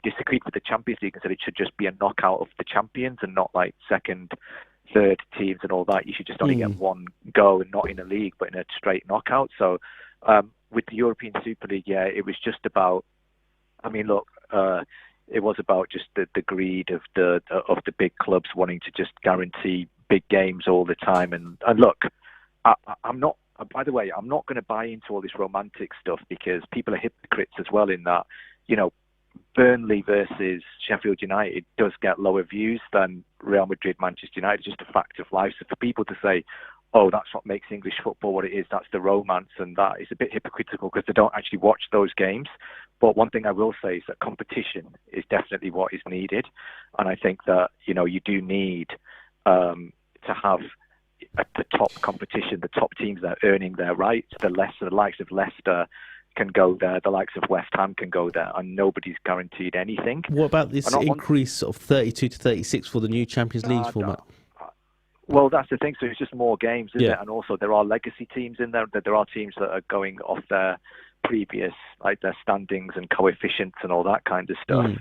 Speaker 18: disagreed with the Champions League and said it should just be a knockout of the champions and not like second, third teams and all that. You should just only get one go, and not in a league, but in a straight knockout. So with the European Super League, yeah, it was just about. I mean, look, it was about just the greed of the big clubs wanting to just guarantee big games all the time. And look, I'm not. By the way, I'm not going to buy into all this romantic stuff because people are hypocrites as well. In that, Burnley versus Sheffield United does get lower views than Real Madrid, Manchester United. It's just a fact of life. So for people to say, oh, that's what makes English football what it is, that's the romance, and that is a bit hypocritical because they don't actually watch those games. But one thing I will say is that competition is definitely what is needed. And I think that, you do need to have the top competition, the top teams that are earning their rights. The likes of Leicester can go there, the likes of West Ham can go there, and nobody's guaranteed anything.
Speaker 5: What about this increase of 32 to 36 for the new Champions League format?
Speaker 18: Well, that's the thing. So it's just more games, isn't it? And also there are legacy teams in there. There are teams that are going off their previous, like their standings and coefficients and all that kind of stuff.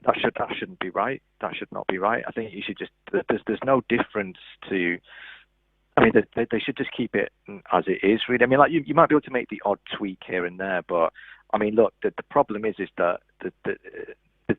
Speaker 18: That shouldn't be right. That should not be right. I think you should just. There's no difference to. I mean, they should just keep it as it is, really. I mean, like you might be able to make the odd tweak here and there, but I mean, look, the problem is that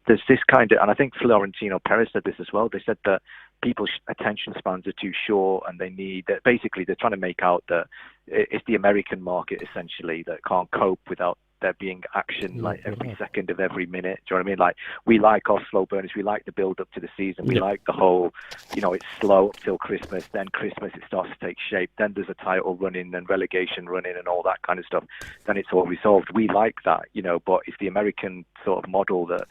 Speaker 18: there's this kind of, and I think Florentino Perez said this as well. They said that people's attention spans are too short, and they need that. Basically, they're trying to make out that it's the American market essentially that can't cope without there being action like every second of every minute. Do you know what I mean? Like, we like our slow burners. We like the build up to the season. We like the whole, it's slow up till Christmas. Then Christmas, it starts to take shape. Then there's a title running and relegation running and all that kind of stuff. Then it's all resolved. We like that, but it's the American sort of model that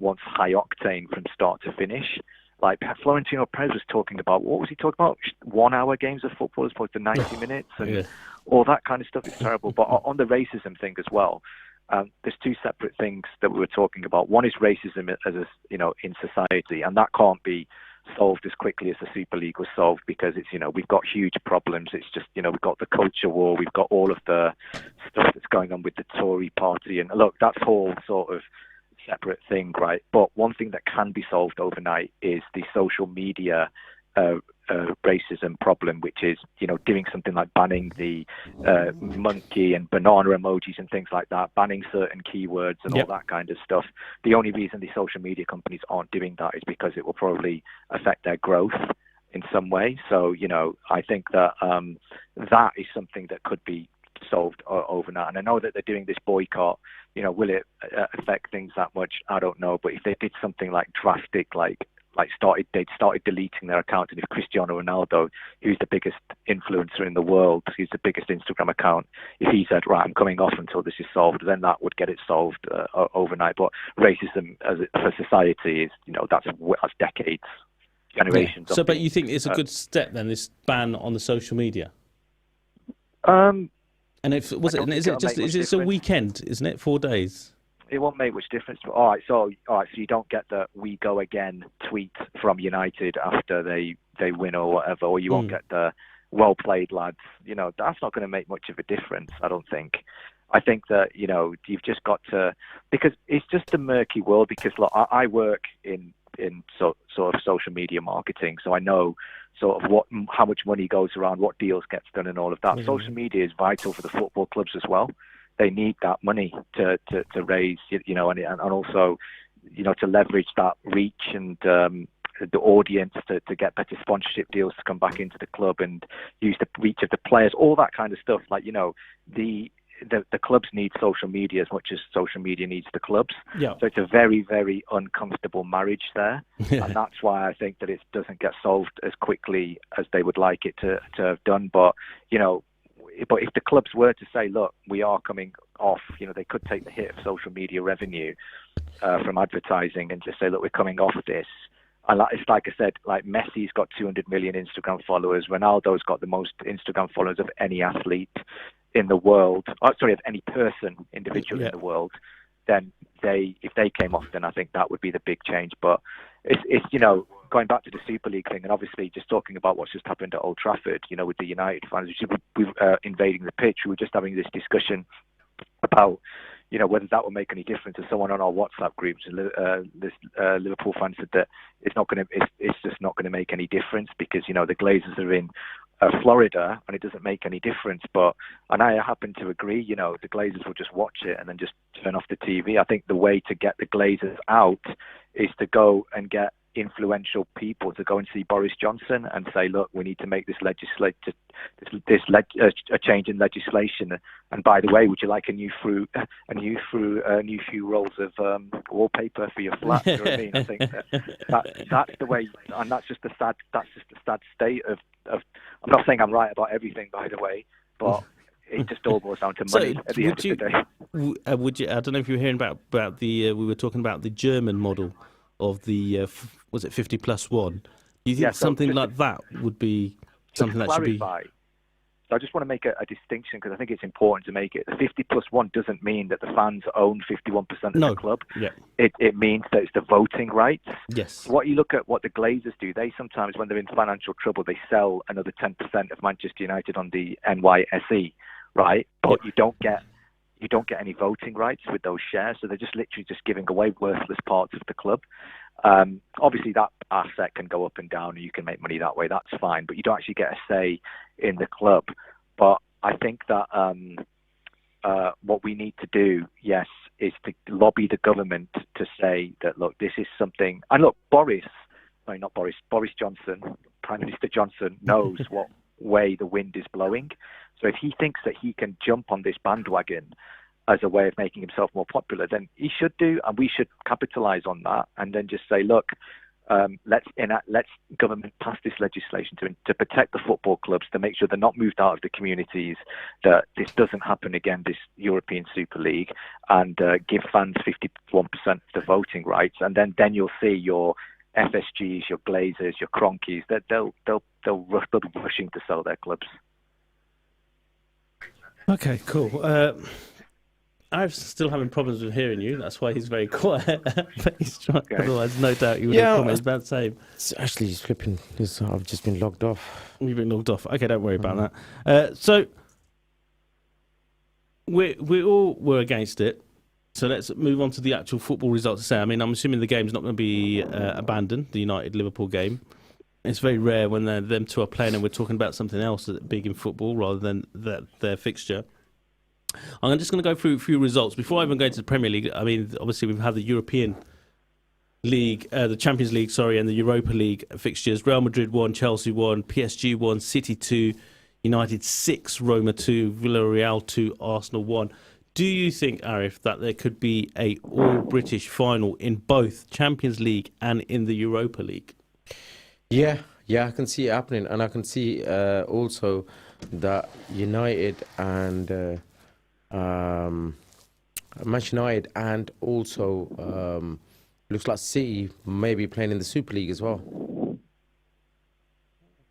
Speaker 18: wants high octane from start to finish. Like Florentino Perez was talking about, what was he talking about? 1 hour games of football as opposed to 90 minutes and all that kind of stuff. Is terrible. But on the racism thing as well, there's 2 separate things that we were talking about. One is racism in society, and that can't be solved as quickly as the Super League was solved because it's, we've got huge problems. It's just, we've got the culture war, we've got all of the stuff that's going on with the Tory party. And look, that's all sort of separate thing, right? But one thing that can be solved overnight is the social media racism problem, which is doing something like banning the monkey and banana emojis and things like that, banning certain keywords and all that kind of stuff. The only reason the social media companies aren't doing that is because it will probably affect their growth in some way. So I think that that is something that could be solved overnight. And I know that they're doing this boycott. Will it affect things that much? I don't know. But if they did something like drastic, they'd started deleting their account, and if Cristiano Ronaldo, who's the biggest influencer in the world, he's the biggest Instagram account, if he said, right, I'm coming off until this is solved, then that would get it solved overnight. But racism for society is, that's decades, generations.
Speaker 5: So, but you think it's a good step then, this ban on the social media? And is it a weekend? Isn't it 4 days?
Speaker 18: It won't make much difference. But, all right, so you don't get the "we go again" tweet from United after they win or whatever, or you won't get the "well played, lads." That's not going to make much of a difference, I don't think. I think that you've just got to, because it's just a murky world. Because look, I work in sort of social media marketing, so I know sort of how much money goes around, what deals gets done, and all of that. Social media is vital for the football clubs as well. They need that money to raise, and also, to leverage that reach and the audience to get better sponsorship deals to come back into the club and use the reach of the players, all that kind of stuff. Like, the clubs need social media as much as social media needs the clubs.
Speaker 5: Yeah.
Speaker 18: So it's a very, very uncomfortable marriage there.
Speaker 5: Yeah.
Speaker 18: And that's why I think that it doesn't get solved as quickly as they would like it to have done. But, but if the clubs were to say, look, we are coming off, they could take the hit of social media revenue from advertising and just say, look, we're coming off this. And it's like I said, like Messi's got 200 million Instagram followers. Ronaldo's got the most Instagram followers of any athlete in the world. Of any person individually in the world. Then if they came off, then I think that would be the big change. But it's going back to the Super League thing, and obviously just talking about what's just happened at Old Trafford, with the United fans, we invading the pitch. We were just having this discussion about whether that will make any difference. And someone on our WhatsApp groups, this Liverpool fan, said that it's just not going to make any difference because the Glazers are in Florida and it doesn't make any difference. And I happen to agree. The Glazers will just watch it and then just turn off the TV. I think the way to get the Glazers out is to go and get influential people to go and see Boris Johnson and say, look, we need to make this a change in legislation. And by the way, would you like a new few rolls of wallpaper for your flat? You know what I mean? I think that's the way, and that's just the sad state of. I'm not saying I'm right about everything, by the way, but it just all boils down to money at the end of the day.
Speaker 5: Would you? I don't know if you were hearing about the. We were talking about the German model of the was it 50+1? Do you think something like that would be something that should be?
Speaker 18: So I just want to make a distinction because I think it's important to make it. The 50+1 doesn't mean that the fans own 51% of the club.
Speaker 5: Yeah.
Speaker 18: It means that it's the voting rights.
Speaker 5: Yes.
Speaker 18: You look at what the Glazers do, they sometimes, when they're in financial trouble, they sell another 10% of Manchester United on the NYSE, right? But you don't get any voting rights with those shares, so they're just literally just giving away worthless parts of the club. Obviously, that asset can go up and down, and you can make money that way. That's fine, but you don't actually get a say in the club. But I think that what we need to do, is to lobby the government to say that, look, this is something. And look, Boris Johnson, Prime Minister Johnson, knows what way the wind is blowing. So if he thinks that he can jump on this bandwagon as a way of making himself more popular, then he should do, and we should capitalise on that, and then just say, look, let's government pass this legislation to protect the football clubs, to make sure they're not moved out of the communities, that this doesn't happen again, this European Super League, and give fans 51% of the voting rights, and then you'll see your FSGs, your Glazers, your Cronkies, that they'll be rushing to sell their clubs.
Speaker 5: Okay, cool. I'm still having problems with hearing you. That's why he's very quiet. But he's trying. Okay. Otherwise, no doubt you would have commented about the same.
Speaker 6: It's actually flipping. I've just been logged off.
Speaker 5: You've been logged off. Okay, don't worry about that. So we all were against it. So let's move on to the actual football results. I'm assuming the game's not going to be abandoned. The United-Liverpool game. It's very rare when them two are playing and we're talking about something else big in football rather than their fixture. I'm just going to go through a few results. Before I even go into the Premier League, obviously we've had the European League, the Champions League, and the Europa League fixtures. Real Madrid 1, Chelsea 1, PSG 1, City 2, United 6, Roma 2, Villarreal 2, Arsenal 1. Do you think, Arif, that there could be a all-British final in both Champions League and in the Europa League?
Speaker 6: Yeah, I can see it happening, and I can see also that United and Manchester United and also looks like City may be playing in the Super League as well.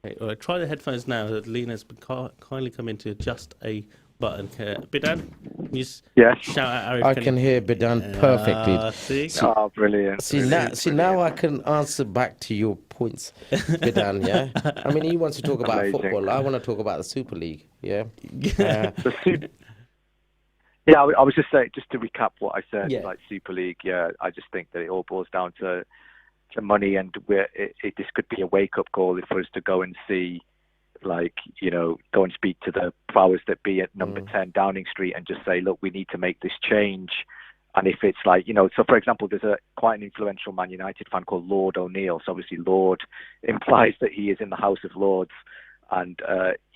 Speaker 5: Okay, all right, try the headphones now. Lena's been kindly come in to adjust a button. Bidan, can you shout out Arif?
Speaker 6: I can hear Bidan perfectly.
Speaker 18: See? Brilliant.
Speaker 6: Now I can answer back to your points, Bidan, yeah? He wants to talk about football. I want to talk about the Super League, yeah?
Speaker 18: Yeah, I was just saying, just to recap what I said, like Super League, I just think that it all boils down to money, and this could be a wake-up call for us to go and see, go and speak to the powers that be at number 10 Downing Street and just say, look, we need to make this change, And if it's like, so for example, there's quite an influential Man United fan called Lord O'Neill. So obviously Lord implies that he is in the House of Lords, and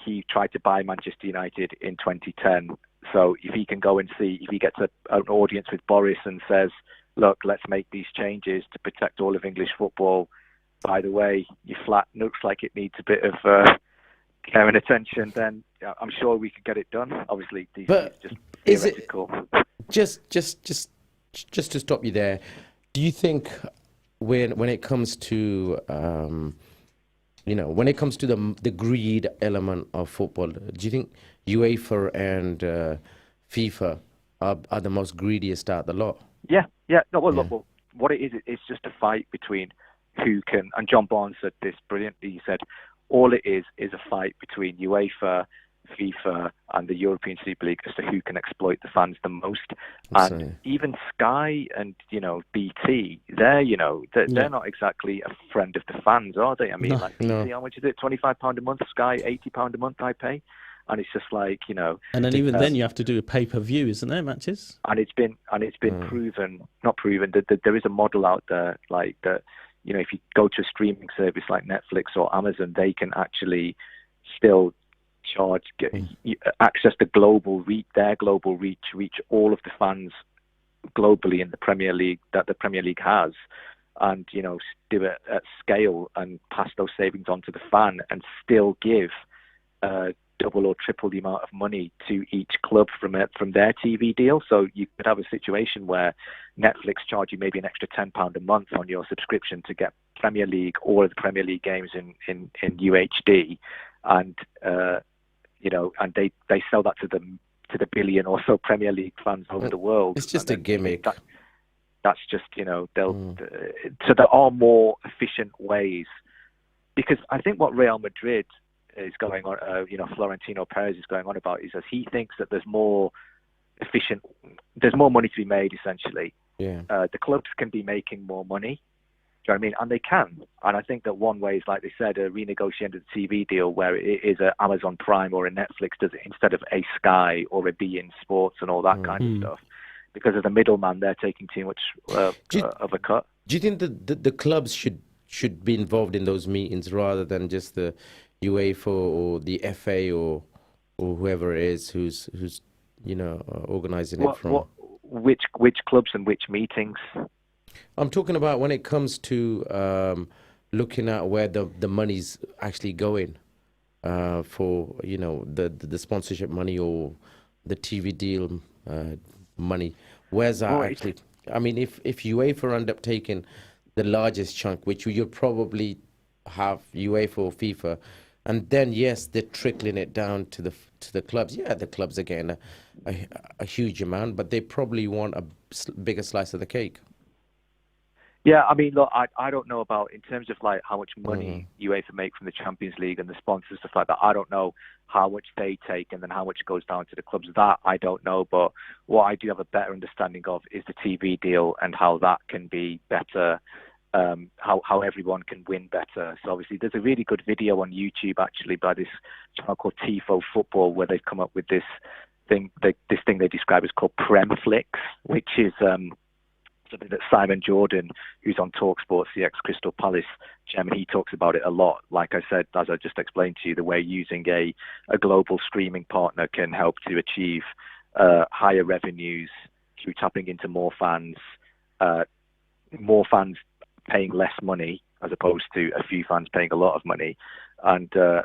Speaker 18: he tried to buy Manchester United in 2010. So if he can go and see, if he gets an audience with Boris and says, look, let's make these changes to protect all of English football. By the way, your flat looks like it needs a bit of care and attention, then I'm sure we could get it done. Obviously, these are just theoretical.
Speaker 6: Just to stop you there, do you think when it comes to when it comes to the greed element of football, do you think UEFA and FIFA are the most greediest out of the lot?
Speaker 18: Yeah. No, look, what it is, it's just a fight between who can, and John Barnes said this brilliantly. He said, all it is a fight between UEFA, FIFA, and the European Super League as to who can exploit the fans the most. And even Sky and BT, they're not exactly a friend of the fans, are they? I mean, BT, how much is it? £25 a month. Sky, £80 a month. I pay. And it's just like, And
Speaker 5: then even then you have to do a pay-per-view, isn't there, matches?
Speaker 18: And it's been not proven that there is a model out there like that. If you go to a streaming service like Netflix or Amazon, they can actually still get access to their global reach all of the fans globally in the Premier League that the Premier League has, and do it at scale and pass those savings on to the fan and still give double or triple the amount of money to each club from their TV deal. So you could have a situation where Netflix charge you maybe an extra £10 a month on your subscription to get Premier League, all of the Premier League games in UHD, and and they sell that to the billion or so Premier League fans over the world.
Speaker 6: It's just a gimmick.
Speaker 18: That's just so there are more efficient ways, because I think what Real Madrid is going on, Florentino Perez is going on about, is as he thinks that there's more money to be made, essentially.
Speaker 6: Yeah.
Speaker 18: The clubs can be making more money. Do you know what I mean? And they can. And I think that one way is, like they said, renegotiating the TV deal where it is a Amazon Prime or a Netflix does it instead of a Sky or a beIN Sports and all that kind of stuff. Because of the middleman, they're taking too much of a cut.
Speaker 6: Do you think that the clubs should be involved in those meetings rather than just the UEFA or the FA or whoever it is who's organising it from?
Speaker 18: Which clubs and which meetings?
Speaker 6: I'm talking about when it comes to looking at where the money's actually going for the sponsorship money or the TV deal money. Where's that actually? I mean, if UEFA end up taking the largest chunk, which you'll probably have UEFA or FIFA, and then yes, they're trickling it down to the clubs. Yeah, the clubs are getting a huge amount, but they probably want a bigger slice of the cake.
Speaker 18: Yeah, I mean, look, I don't know about, in terms of like how much money UEFA make from the Champions League and the sponsors, stuff like that. I don't know how much they take and then how much goes down to the clubs. That I don't know, but what I do have a better understanding of is the TV deal and how that can be better, how everyone can win better. So obviously there's a really good video on YouTube actually by this channel called Tifo Football, where they've come up with this thing they describe as called Premflix, which is something that Simon Jordan, who's on TalkSport, the ex-Crystal Palace chairman, he talks about it a lot. Like I said, as I just explained to you, the way using a global streaming partner can help to achieve higher revenues through tapping into more fans paying less money as opposed to a few fans paying a lot of money, and the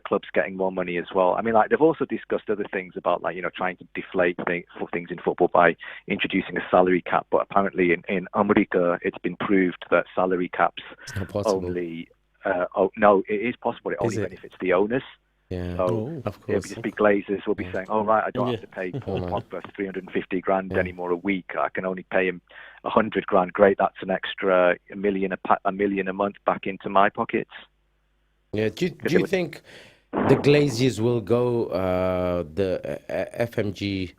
Speaker 18: clubs getting more money as well. I mean, like, they've also discussed other things about, like, trying to deflate things in football by introducing a salary cap. But apparently in America, it's been proved that salary caps only. No, it is possible. It only benefits the owners.
Speaker 6: Yeah,
Speaker 18: so
Speaker 6: of course.
Speaker 18: Just big Glazers will be saying, "Oh right, I don't have to pay Paul Pogba 350 grand anymore a week. I can only pay him 100 grand. Great, that's an extra a million a month back into my pockets."
Speaker 6: Yeah. Do you think the Glazers will go the FSG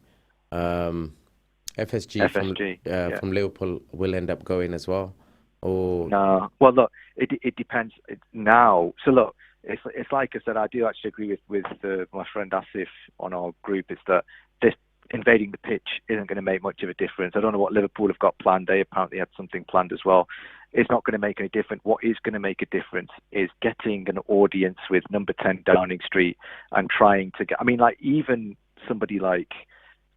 Speaker 6: from Liverpool will end up going as well? Or
Speaker 18: no? Well, look, it depends now. So look. It's like I said, I do actually agree with my friend Asif on our group, is that invading the pitch isn't going to make much of a difference. I don't know what Liverpool have got planned. They apparently had something planned as well. It's not going to make any difference. What is going to make a difference is getting an audience with number 10 Downing Street and trying to get, I mean, like even somebody like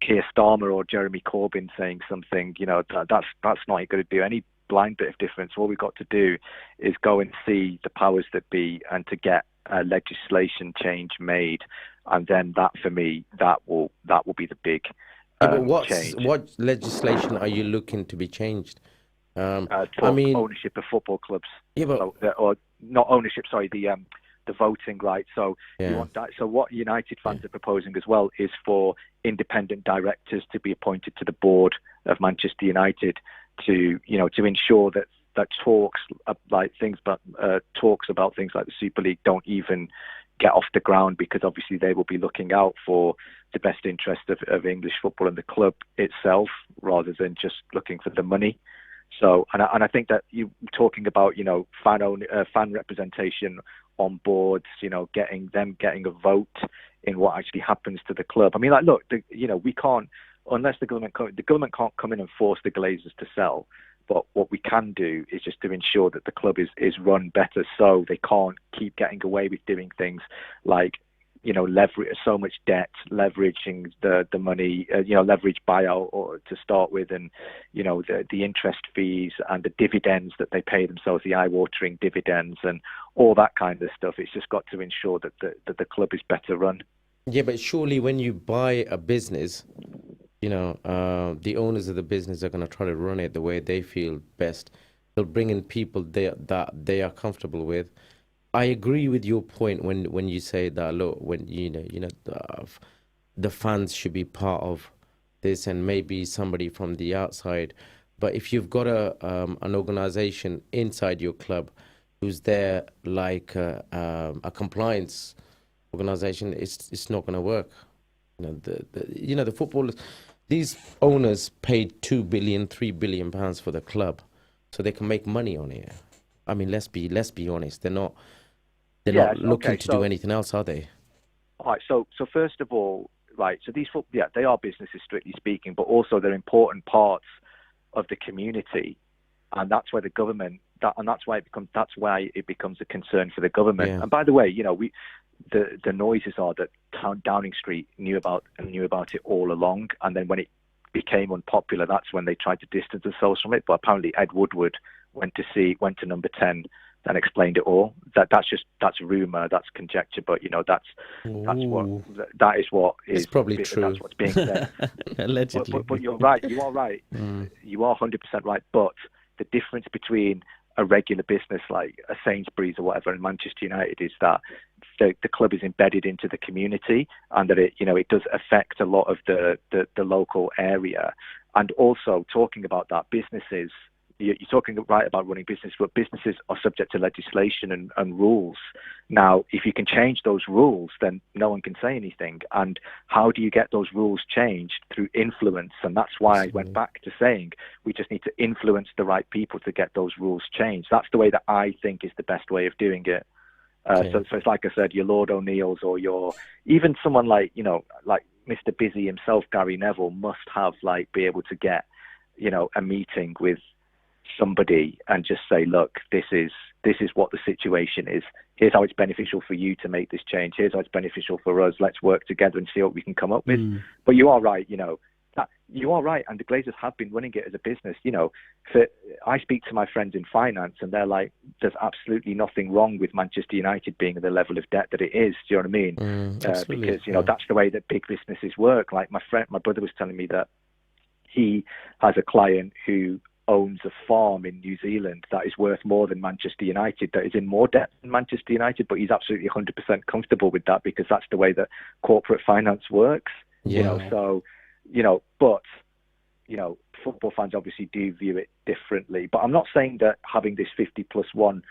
Speaker 18: Keir Starmer or Jeremy Corbyn saying something, you know, that's not going to do any blind bit of difference. All we've got to do is go and see the powers that be and to get legislation change made, and then that for me that will be the big change.
Speaker 6: What legislation are you looking to be changed?
Speaker 18: I mean, ownership of football clubs, or not ownership. Sorry, the voting rights. So you want that. So what United fans are proposing as well is for independent directors to be appointed to the board of Manchester United to ensure that talks about things like the Super League don't even get off the ground, because obviously they will be looking out for the best interest of English football and the club itself rather than just looking for the money. So, and I think that you talking about, fan representation on boards, getting a vote in what actually happens to the club. I mean, like, look, we can't, unless the government can't come in and force the Glazers to sell. But what we can do is just to ensure that the club is run better, so they can't keep getting away with doing things like, leverage so much debt, leveraging the money, leverage buyout or to start with, and the interest fees and the dividends that they pay themselves, the eye-watering dividends and all that kind of stuff. It's just got to ensure that the club is better run.
Speaker 6: Yeah, but surely when you buy a business, the owners of the business are going to try to run it the way they feel best. They'll bring in people that they are comfortable with. I agree with your point when you say that, look, when the fans should be part of this and maybe somebody from the outside. But if you've got an organization inside your club who's there like a compliance organization, it's not going to work. The footballers, these owners paid £2 billion, £3 billion for the club, so they can make money on it. I mean, let's be honest. They're not looking to do anything else, are they?
Speaker 18: All right. So first of all, right. So these they are businesses strictly speaking, but also they're important parts of the community, and that's where the government. That's why it becomes a concern for the government. Yeah. And by the way, the noises are that Downing Street knew about it all along, and then when it became unpopular, that's when they tried to distance themselves from it. But apparently Ed Woodward went to number 10 and explained it all. That's rumor, that's conjecture, but that is
Speaker 5: probably true.
Speaker 18: That's what's being said.
Speaker 5: Allegedly.
Speaker 18: But you're right. You are right. You are 100% right. But the difference between a regular business like a Sainsbury's or whatever in Manchester United is that the club is embedded into the community, and that it does affect a lot of the local area. And also talking about that, businesses, you're talking right about running business, but businesses are subject to legislation and rules. Now, if you can change those rules, then no one can say anything. And how do you get those rules changed? Through influence. And that's why I went back to saying we just need to influence the right people to get those rules changed. That's the way that I think is the best way of doing it. So it's like I said, your Lord O'Neill's or even someone like Mr. Busy himself, Gary Neville, must have be able to get, a meeting with somebody and just say, look, this is what the situation is. Here's how it's beneficial for you to make this change. Here's how it's beneficial for us. Let's work together and see what we can come up with. But you are right, you are right. And the Glazers have been running it as a business. I speak to my friends in finance and they're like, there's absolutely nothing wrong with Manchester United being at the level of debt that it is. Do you know what I mean? Because, that's the way that big businesses work. Like my brother was telling me that he has a client who owns a farm in New Zealand that is worth more than Manchester United, that is in more debt than Manchester United, but he's absolutely 100% comfortable with that because that's the way that corporate finance works. But football fans obviously do view it differently. But I'm not saying that having this 50+1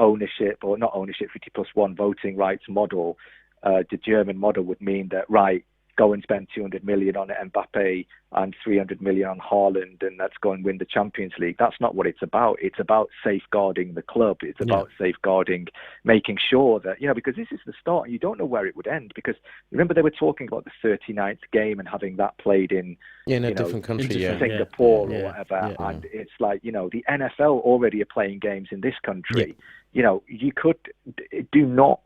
Speaker 18: ownership, or not ownership, 50+1 voting rights model, the German model would mean that, right, go and spend 200 million on Mbappe and 300 million on Haaland, and let's go and win the Champions League. That's not what it's about. It's about safeguarding the club. It's about safeguarding, making sure that, because this is the start, and you don't know where it would end. Because remember, they were talking about the 39th game and having that played in
Speaker 6: a different country,
Speaker 18: Singapore or whatever. And it's like, the NFL already are playing games in this country. You could do not,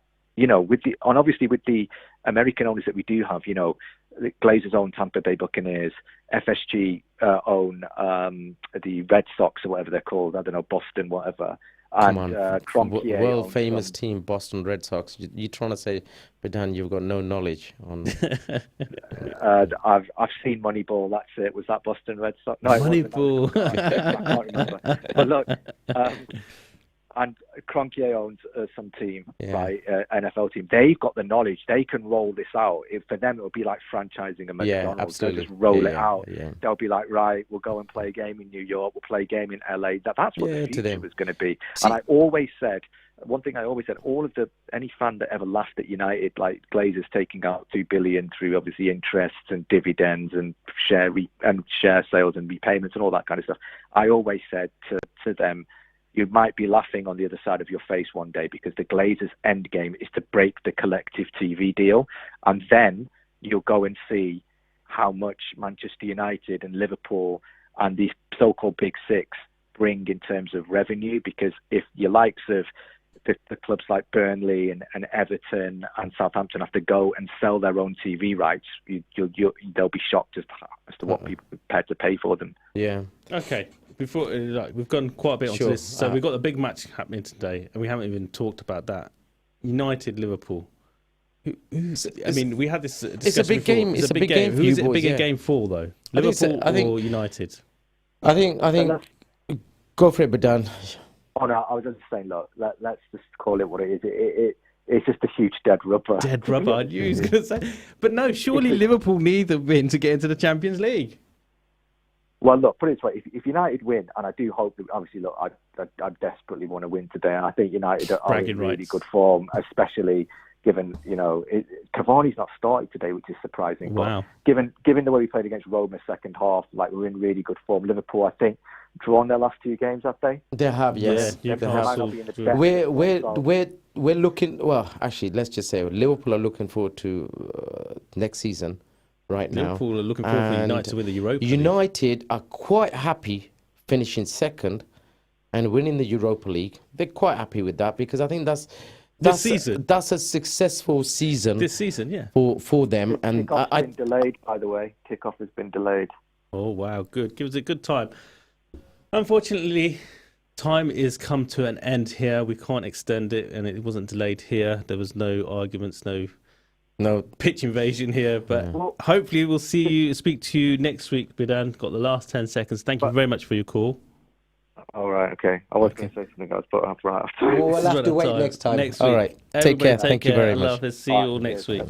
Speaker 18: obviously with the American owners that we do have, the Glazers own Tampa Bay Buccaneers, FSG own the Red Sox or whatever they're called, I don't know, Boston, whatever. And Kroenke
Speaker 6: world famous team, Boston Red Sox. You're trying to say, Bidan, you've got no knowledge on.
Speaker 18: I've seen Moneyball. That's it. Was that Boston Red Sox? No,
Speaker 5: Moneyball.
Speaker 18: I can't remember. But look. And Kroenke owns some team, right? NFL team. They've got the knowledge. They can roll this out. For them, it would be like franchising a McDonald's.
Speaker 6: Absolutely.
Speaker 18: They'll just roll it out. They'll be like, right, we'll go and play a game in New York. We'll play a game in LA. That's what the future was going to be. And I always said, one thing I always said, any fan that ever laughed at United, like Glazers taking out $2 billion through obviously interests and dividends and share sales and repayments and all that kind of stuff. I always said to them, you might be laughing on the other side of your face one day, because the Glazers' end game is to break the collective TV deal. And then you'll go and see how much Manchester United and Liverpool and these so-called Big Six bring in terms of revenue. Because if your likes of the clubs like Burnley and Everton and Southampton have to go and sell their own TV rights, they'll be shocked as to what people are prepared to pay for them.
Speaker 6: Yeah.
Speaker 5: Okay. Before we've gone quite a bit onto this, so we've got the big match happening today, and we haven't even talked about that. United Liverpool. I mean, we had this discussion.
Speaker 6: It's a big game. It's a big game.
Speaker 5: Who's it a bigger game for, though? Liverpool or United?
Speaker 6: I think. Go for it, Bidan.
Speaker 18: Oh no, I was just saying. Look, let's just call it what it is. It's just a huge dead rubber.
Speaker 5: Dead rubber. I knew he was going to say, but no. Surely Liverpool need the win to get into the Champions League.
Speaker 18: Well, look, put it this way: if United win, and I do hope that, obviously, look, I desperately want to win today, and I think United are in really good form, especially given Cavani's not started today, which is surprising.
Speaker 5: Wow.
Speaker 18: But given the way we played against Roma second half, like, we're in really good form. Liverpool, I think, drawn their last 2 games, have they?
Speaker 6: They have, yes.
Speaker 5: Yeah,
Speaker 6: they have. We're looking. Well, actually, let's just say Liverpool are looking forward to next season. Right now,
Speaker 5: Liverpool are looking forward for United to win the Europa League.
Speaker 6: United are quite happy finishing second and winning the Europa League. They're quite happy with that, because I think that's a successful season.
Speaker 5: This season, yeah,
Speaker 6: for them. And
Speaker 18: kickoff's been delayed, by the way. Kickoff has been delayed.
Speaker 5: Oh wow, good. Gives a good time. Unfortunately, time is come to an end here. We can't extend it, and it wasn't delayed here. There was no arguments, no pitch invasion here, but hopefully we'll speak to you next week, Bidan. Got the last 10 seconds. Thank you very much for your call.
Speaker 18: All right, okay. I was going to say something else, but right after.
Speaker 6: We'll have to wait next time.
Speaker 5: Next week.
Speaker 6: All right. Take care. Thank you very much.
Speaker 5: See you all next week.